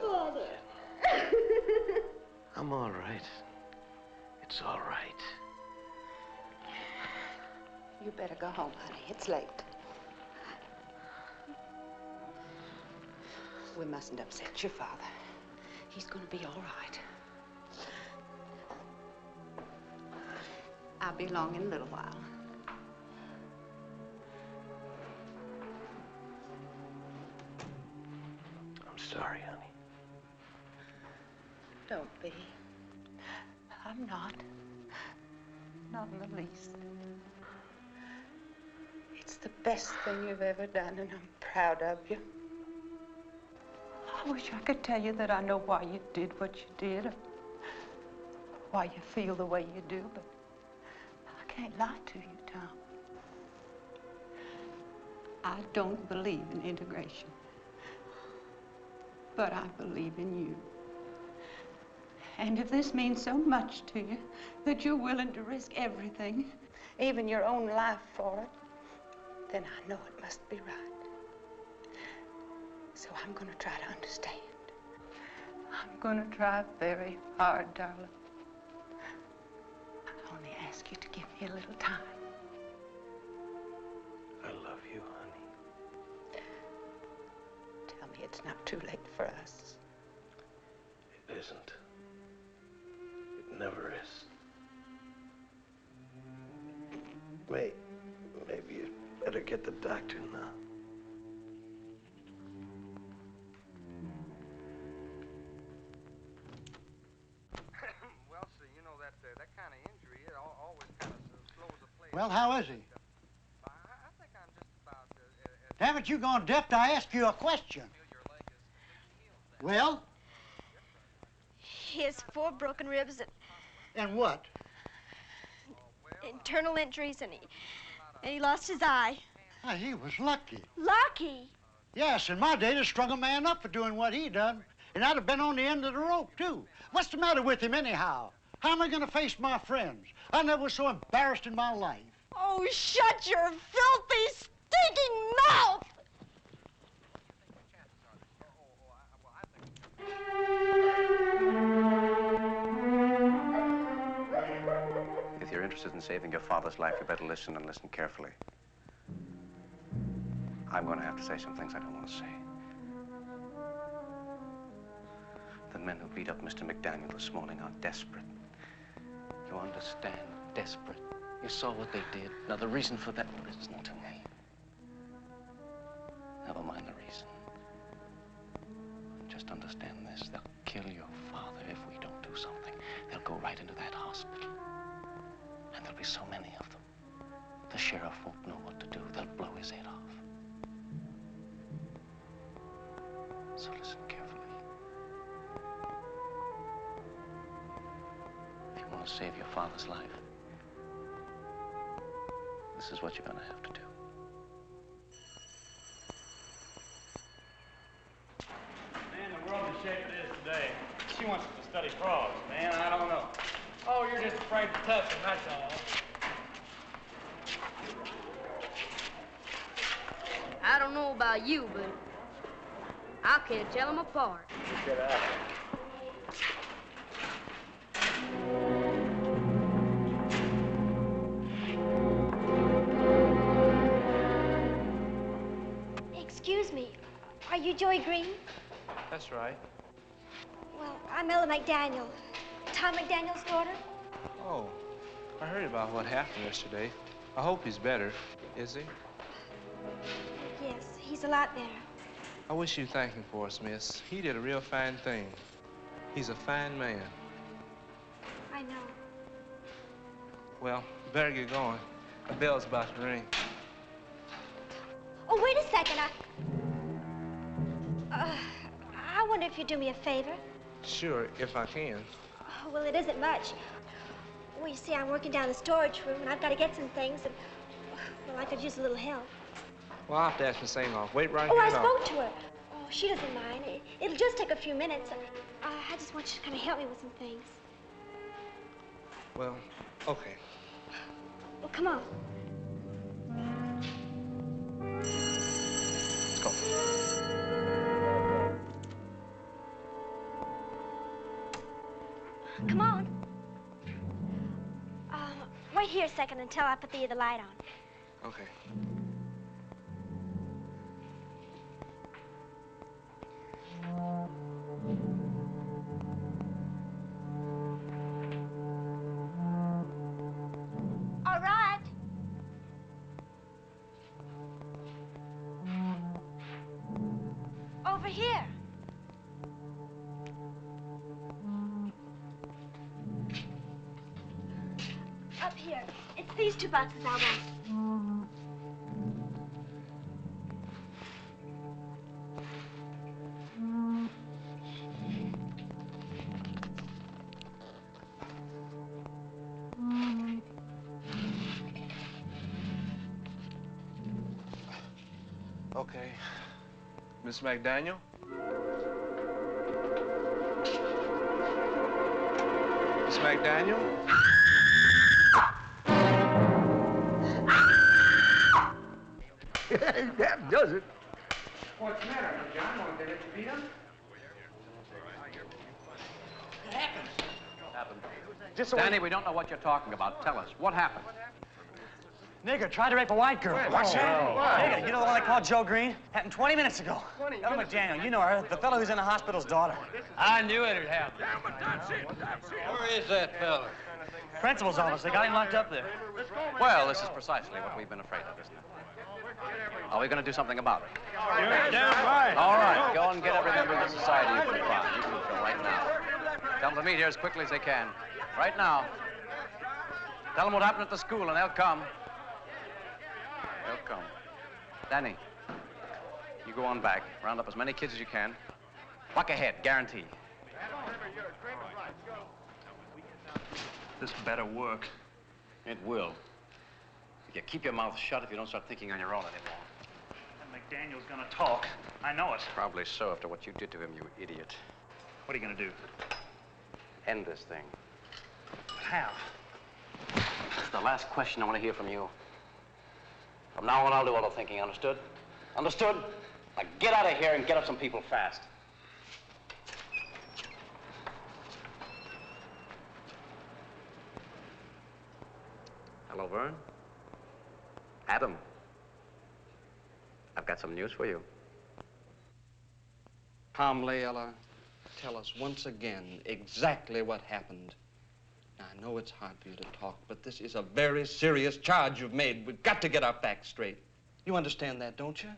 Father. I'm all right. It's all right. You better go home, honey. It's late. We mustn't upset your father. He's gonna be all right. I'll be along in a little while. I'm sorry, honey. Don't be. I'm not. Not in the least. It's the best thing you've ever done, and I'm proud of you. I wish I could tell you that I know why you did what you did, or why you feel the way you do, but I can't lie to you, Tom. I don't believe in integration, but I believe in you. And if this means so much to you that you're willing to risk everything, even your own life for it, then I know it must be right. So I'm going to try to understand. I'm going to try very hard, darling. I only ask you to give me a little time. I love you, honey. Tell me it's not too late for us. It isn't. It never is. Maybe you'd better get the doctor now. Well, sir, you know that kind of injury, it always kind of slows the play. Well, how is he? I think I'm just about... Damn it, you gone deaf to ask you a question. Well? He has 4 broken ribs And what? internal injuries, and he lost his eye. Why, he was lucky. Lucky? Yes, in my day, they strung a man up for doing what he done. And I'd have been on the end of the rope, too. What's the matter with him, anyhow? How am I going to face my friends? I never was so embarrassed in my life. Oh, shut your filthy, stinking mouth! If you're interested in saving your father's life, you better listen and listen carefully. I'm going to have to say some things I don't want to say. The men who beat up Mr. McDaniel this morning are desperate. You understand? Desperate. You saw what they did. Now, the reason for that, listen to me. Never mind the reason. Just understand this. They'll kill your father if we don't do something. They'll go right into that hospital. And there'll be so many of them. The sheriff won't know what to do. They'll blow his head off. So listen carefully. If you want to save your father's life, this is what you're going to have to do. Man, the world is shape it is today. She wants us to study frogs, man. I don't know. Oh, you're just afraid to touch them, that's all. I don't know about you, but I can't tell them apart. Get out. Are you Joey Green? That's right. Well, I'm Ella McDaniel, Tom McDaniel's daughter. Oh, I heard about what happened yesterday. I hope he's better. Is he? Yes, he's a lot better. I wish you'd thank him for us, miss. He did a real fine thing. He's a fine man. I know. Well, better get going. The bell's about to ring. Oh, wait a second. I wonder if you'd do me a favor. Sure, if I can. Oh, well, it isn't much. Well, you see, I'm working down the storage room, and I've got to get some things, and, well, I could use a little help. Well, I'll have to ask Miss Aingoff. Wait right Oh, here. I spoke to her. Oh, she doesn't mind. It'll just take a few minutes. I just want you to kind of help me with some things. Well, okay. Well, come on. Let's go. Come on. Wait here a second until I put the light on. Okay. All right. Over here. Up here. It's these two boxes I want. Okay. Miss McDaniel? Miss McDaniel? That does it. What's the matter, John? Want to let you beat him? What happened? Danny, we don't know what you're talking about. Tell us, what happened? Nigger tried to rape a white girl. What's that? Nigger, you know the one they called Joe Green? Happened 20 minutes ago. Ella McDaniel, you know her, the fellow who's in the hospital's daughter. I knew it'd happen. Where is that fella? Principal's office. They got him locked up there. Well, this is precisely what we've been afraid of, isn't it? Are we going to do something about it? You're damn right. All right, go and get every member of the society you can find. You can go right now. Tell them to meet here as quickly as they can. Right now. Tell them what happened at the school, and they'll come. They'll come. Danny, you go on back. Round up as many kids as you can. Buck ahead, guarantee. This better work. It will. You keep your mouth shut if you don't start thinking on your own anymore. McDaniel's gonna talk. I know it. Probably so after what you did to him, you idiot. What are you gonna do? End this thing. How? It's the last question I want to hear from you. From now on, I'll do all the thinking, understood? Understood? Now get out of here and get up some people fast. Hello, Vern. Adam. I've got some news for you. Calmly, Ella, tell us once again exactly what happened. Now, I know it's hard for you to talk, but this is a very serious charge you've made. We've got to get our facts straight. You understand that, don't you?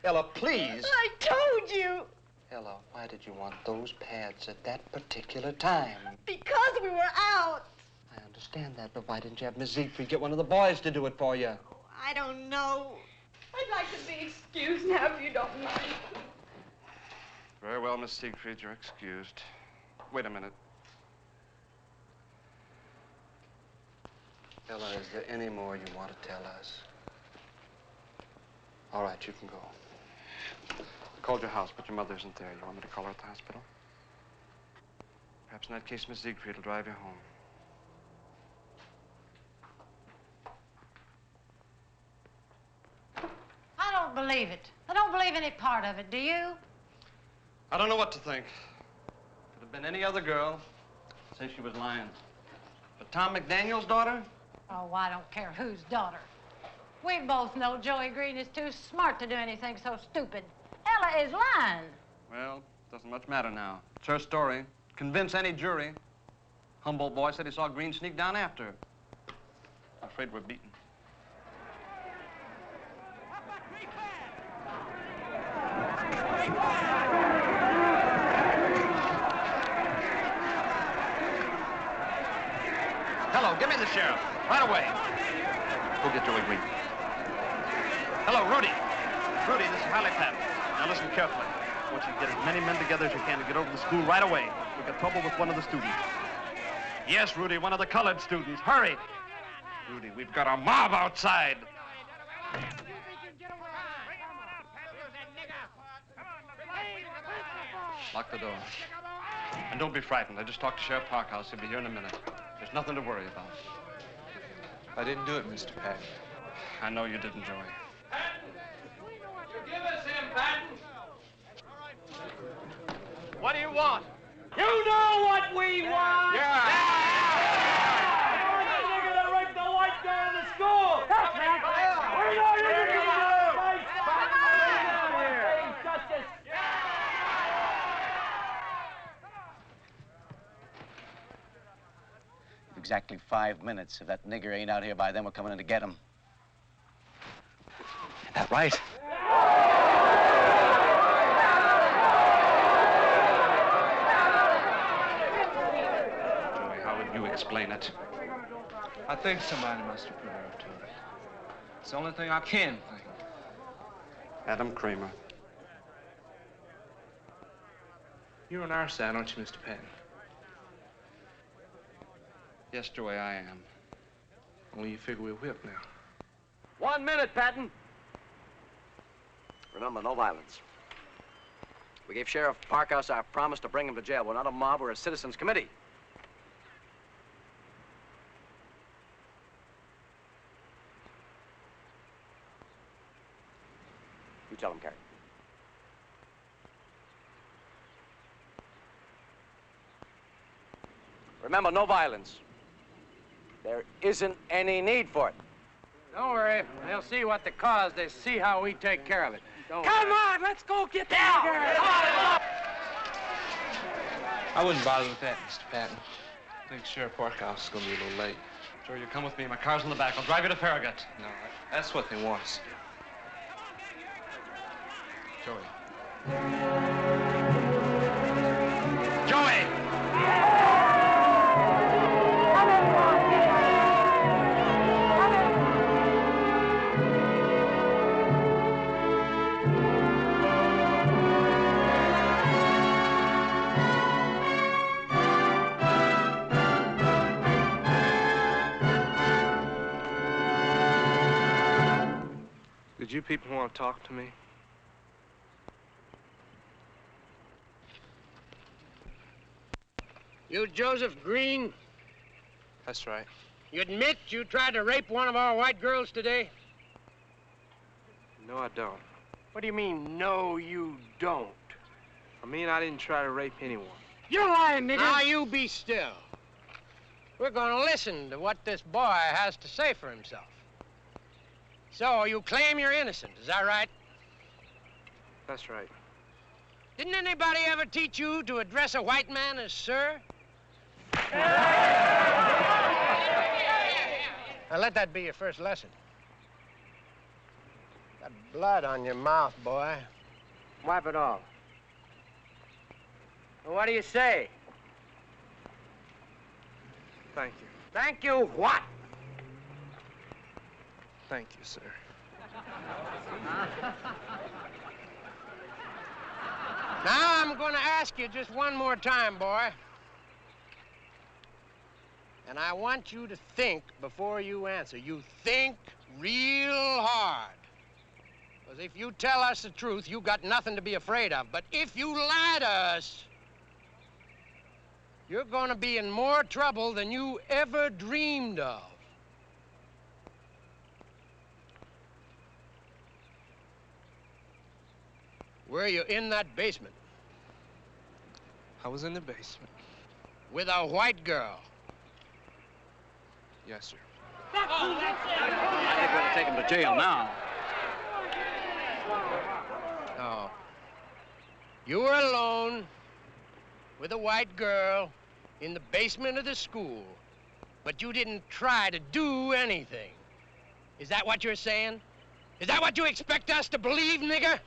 Ella, please. I told you. Ella, why did you want those pads at that particular time? Because we were out. I understand that, but why didn't you have Miss Siegfried get one of the boys to do it for you? I don't know. I'd like to be excused now if you don't mind. Very well, Miss Siegfried, you're excused. Wait a minute. Ella, is there any more you want to tell us? All right, you can go. I called your house, but your mother isn't there. You want me to call her at the hospital? Perhaps in that case, Miss Siegfried will drive you home. I don't believe it. I don't believe any part of it, do you? I don't know what to think. Could have been any other girl. Say she was lying. But Tom McDaniel's daughter? Oh, I don't care whose daughter. We both know Joey Green is too smart to do anything so stupid. Ella is lying. Well, doesn't much matter now. It's her story. Convince any jury. Humboldt boy said he saw Green sneak down after her. I'm afraid we're beaten. Hello, give me the sheriff. Right away. Go get Joey Green. Hello, Rudy. Rudy, this is Hallie Patton. Now listen carefully. I want you to get as many men together as you can to get over to the school right away. We've got trouble with one of the students. Yes, Rudy, one of the colored students. Hurry. Rudy, we've got a mob outside. Lock the door. And don't be frightened. I just talked to Sheriff Parkhouse. He'll be here in a minute. There's nothing to worry about. I didn't do it, Mr. Patton. I know you didn't, Joey. Give us him, Patton. What do you want? You know what we want! Yeah! The nigga that raped the white girl in the school! That's right! We know you're the nigga that raped justice! Exactly 5 minutes. If that nigger ain't out here by then, we're coming in to get him. Is that right? Joey, how would you explain it? I think somebody must have put her up to it. It's the only thing I can think. Adam Cramer. You're on our side, aren't you, Mr. Patton? Yes, Joey, I am. Only you figure we're whipped now. 1 minute, Patton. Remember, no violence. We gave Sheriff Parkhouse our promise to bring him to jail. We're not a mob, we're a citizens committee. You tell him, Carrie. Remember, no violence. There isn't any need for it. Don't worry. They'll see what the cause. They see how we take care of it. Come on, let's go get that girl! Come on! I wouldn't bother with that, Mr. Patton. I think Sheriff Parkhouse is going to be a little late. Joey, you come with me. My car's in the back. I'll drive you to Farragut. No, that's what they want us. Joey. Joey! Did you people want to talk to me? You Joseph Green? That's right. You admit you tried to rape one of our white girls today? No, I don't. What do you mean, no, you don't? I mean, I didn't try to rape anyone. You're lying, nigga. Now, you be still. We're gonna listen to what this boy has to say for himself. So, you claim you're innocent, is that right? That's right. Didn't anybody ever teach you to address a white man as sir? Now, let that be your first lesson. Got blood on your mouth, boy. Wipe it off. Well, what do you say? Thank you. Thank you what? Thank you, sir. Now I'm going to ask you just one more time, boy. And I want you to think before you answer. You think real hard. Because if you tell us the truth, you got nothing to be afraid of. But if you lie to us, you're going to be in more trouble than you ever dreamed of. Were you in that basement? I was in the basement. With a white girl? Yes, sir. I think we're going to take him to jail now. Oh, You were alone with a white girl in the basement of the school, but you didn't try to do anything. Is that what you're saying? Is that what you expect us to believe, nigger?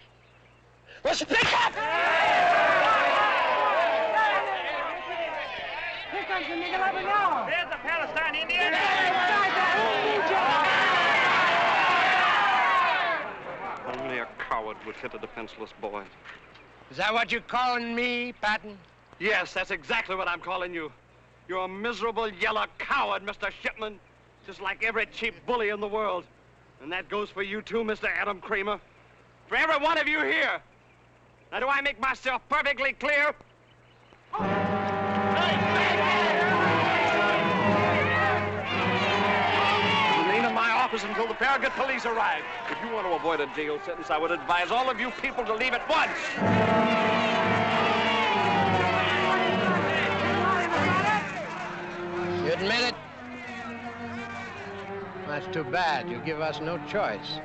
Well, speak up! Here comes the nigger lover now. There's the Palestine Indian. Only a coward would hit a defenseless boy. Is that what you're calling me, Patton? Yes, that's exactly what I'm calling you. You're a miserable yellow coward, Mr. Shipman. Just like every cheap bully in the world. And that goes for you too, Mr. Adam Cramer. For every one of you here. Now, do I make myself perfectly clear? Remain in my office until the Farragut police arrive. If you want to avoid a jail sentence, I would advise all of you people to leave at once. You admit it? That's too bad. You give us no choice.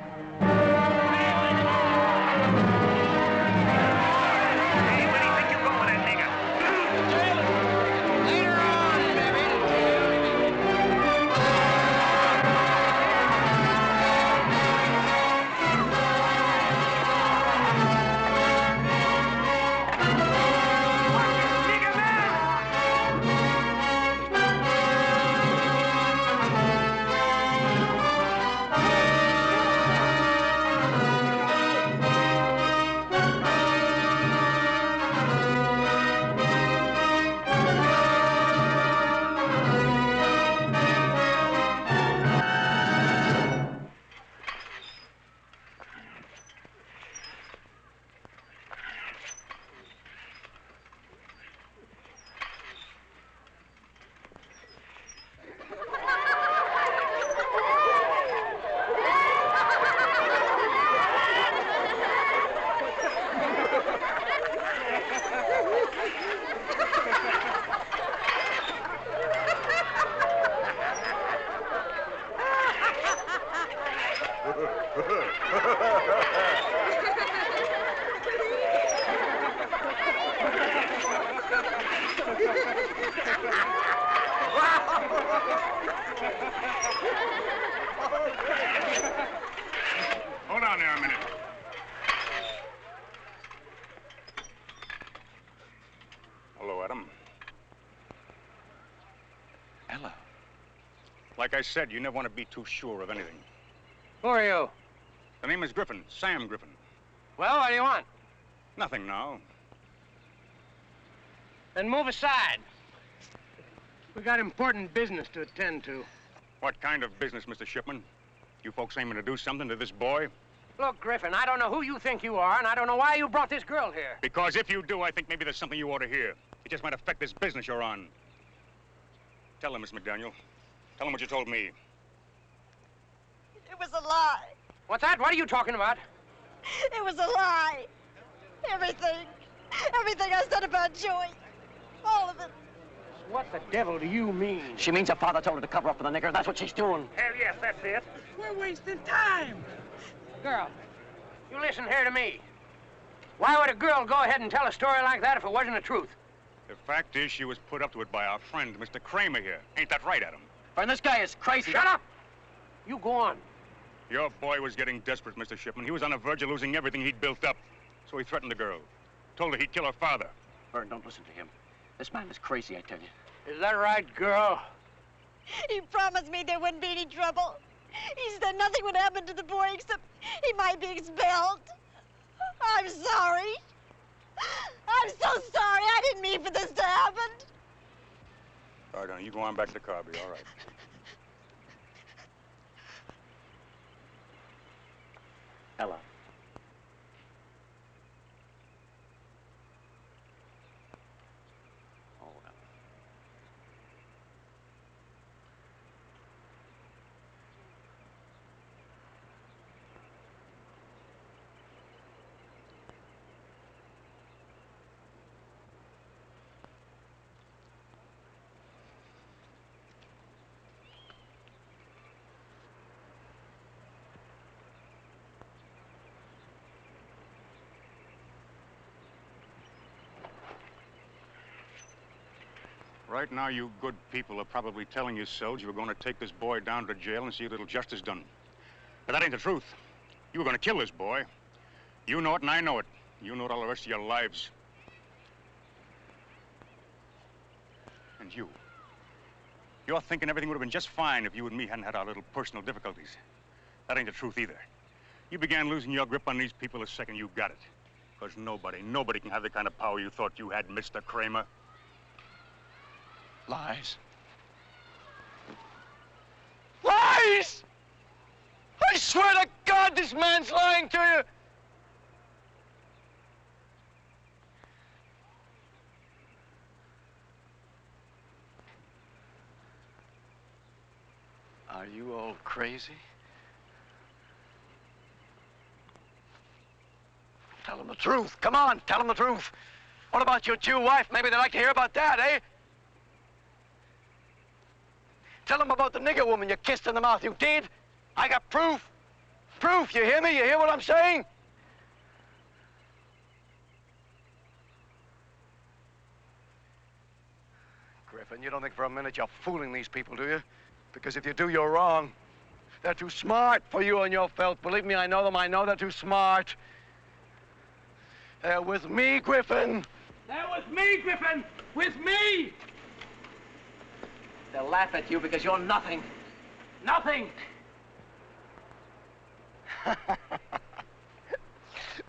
Hold on there a minute. Hello, Adam. Ella. Like I said, you never want to be too sure of anything. Who are you? The name is Griffin, Sam Griffin. Well, what do you want? Nothing now. Then move aside. We got important business to attend to. What kind of business, Mr. Shipman? You folks aiming to do something to this boy? Look, Griffin, I don't know who you think you are, and I don't know why you brought this girl here. Because if you do, I think maybe there's something you ought to hear. It just might affect this business you're on. Tell him, Miss McDaniel. Tell him what you told me. It was a lie. What's that? What are you talking about? It was a lie. Everything. Everything I said about Joey. All of it. What the devil do you mean? She means her father told her to cover up for the nigger. That's what she's doing. Hell yes, that's it. We're wasting time. Girl, you listen here to me. Why would a girl go ahead and tell a story like that if it wasn't the truth? The fact is, she was put up to it by our friend, Mr. Cramer here. Ain't that right, Adam? And this guy is crazy. Shut up! You go on. Your boy was getting desperate, Mr. Shipman. He was on the verge of losing everything he'd built up. So he threatened the girl. Told her he'd kill her father. Vern, don't listen to him. This man is crazy, I tell you. Is that right, girl? He promised me there wouldn't be any trouble. He said nothing would happen to the boy except he might be expelled. I'm sorry. I'm so sorry. I didn't mean for this to happen. All right, honey, you go on back to the car. Be all right. Ella. Right now, you good people are probably telling yourselves you were going to take this boy down to jail and see a little justice done. But that ain't the truth. You were going to kill this boy. You know it and I know it. You know it all the rest of your lives. And you're thinking everything would have been just fine if you and me hadn't had our little personal difficulties. That ain't the truth either. You began losing your grip on these people the second you got it. Because nobody can have the kind of power you thought you had, Mr. Cramer. Lies. Lies! I swear to God, this man's lying to you! Are you all crazy? Tell them the truth. Come on, tell them the truth. What about your Jew wife? Maybe they'd like to hear about that, eh? Tell them about the nigger woman you kissed in the mouth. You did? I got proof. Proof, you hear me? You hear what I'm saying? Griffin, you don't think for a minute you're fooling these people, do you? Because if you do, you're wrong. They're too smart for you and your filth. Believe me, I know them. I know they're too smart. They're with me, Griffin. They're with me, Griffin. With me. They'll laugh at you because you're nothing. Nothing.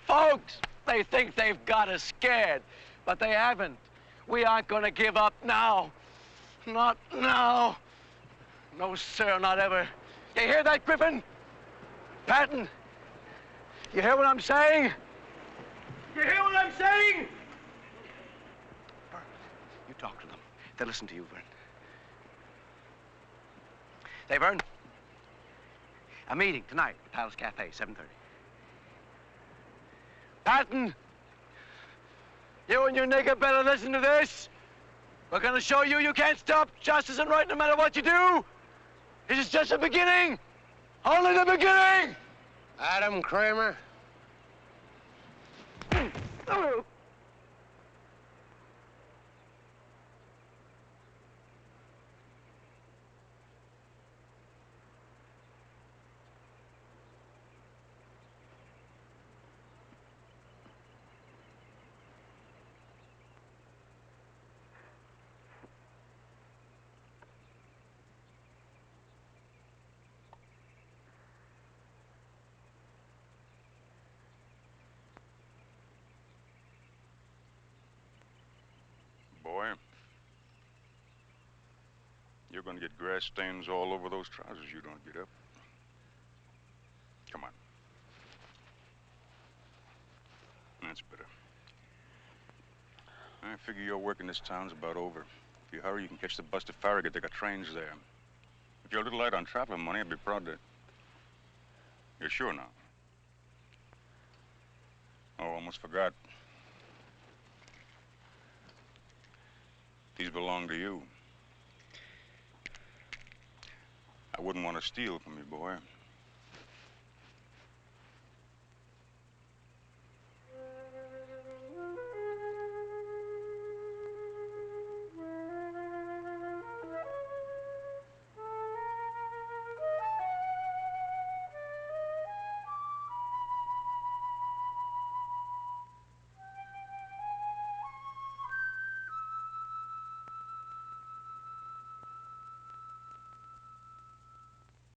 Folks, they think they've got us scared, but they haven't. We aren't going to give up now. Not now. No, sir, not ever. You hear that, Griffin? Patton, you hear what I'm saying? You hear what I'm saying? Vern, you talk to them. They listen to you, Vern. Hey, Vern. A meeting tonight at Palace Cafe, 7:30. Patton, you and your nigger better listen to this. We're gonna show you you can't stop justice and right no matter what you do. This is just the beginning. Only the beginning. Adam Cramer. Boy, you're going to get grass stains all over those trousers you don't get up. Come on. That's better. I figure your work in this town's about over. If you hurry, you can catch the bus to Farragut. They got trains there. If you're a little light on traveling money, I'd be proud to... You're sure now? Oh, almost forgot. These belong to you. I wouldn't want to steal from you, boy.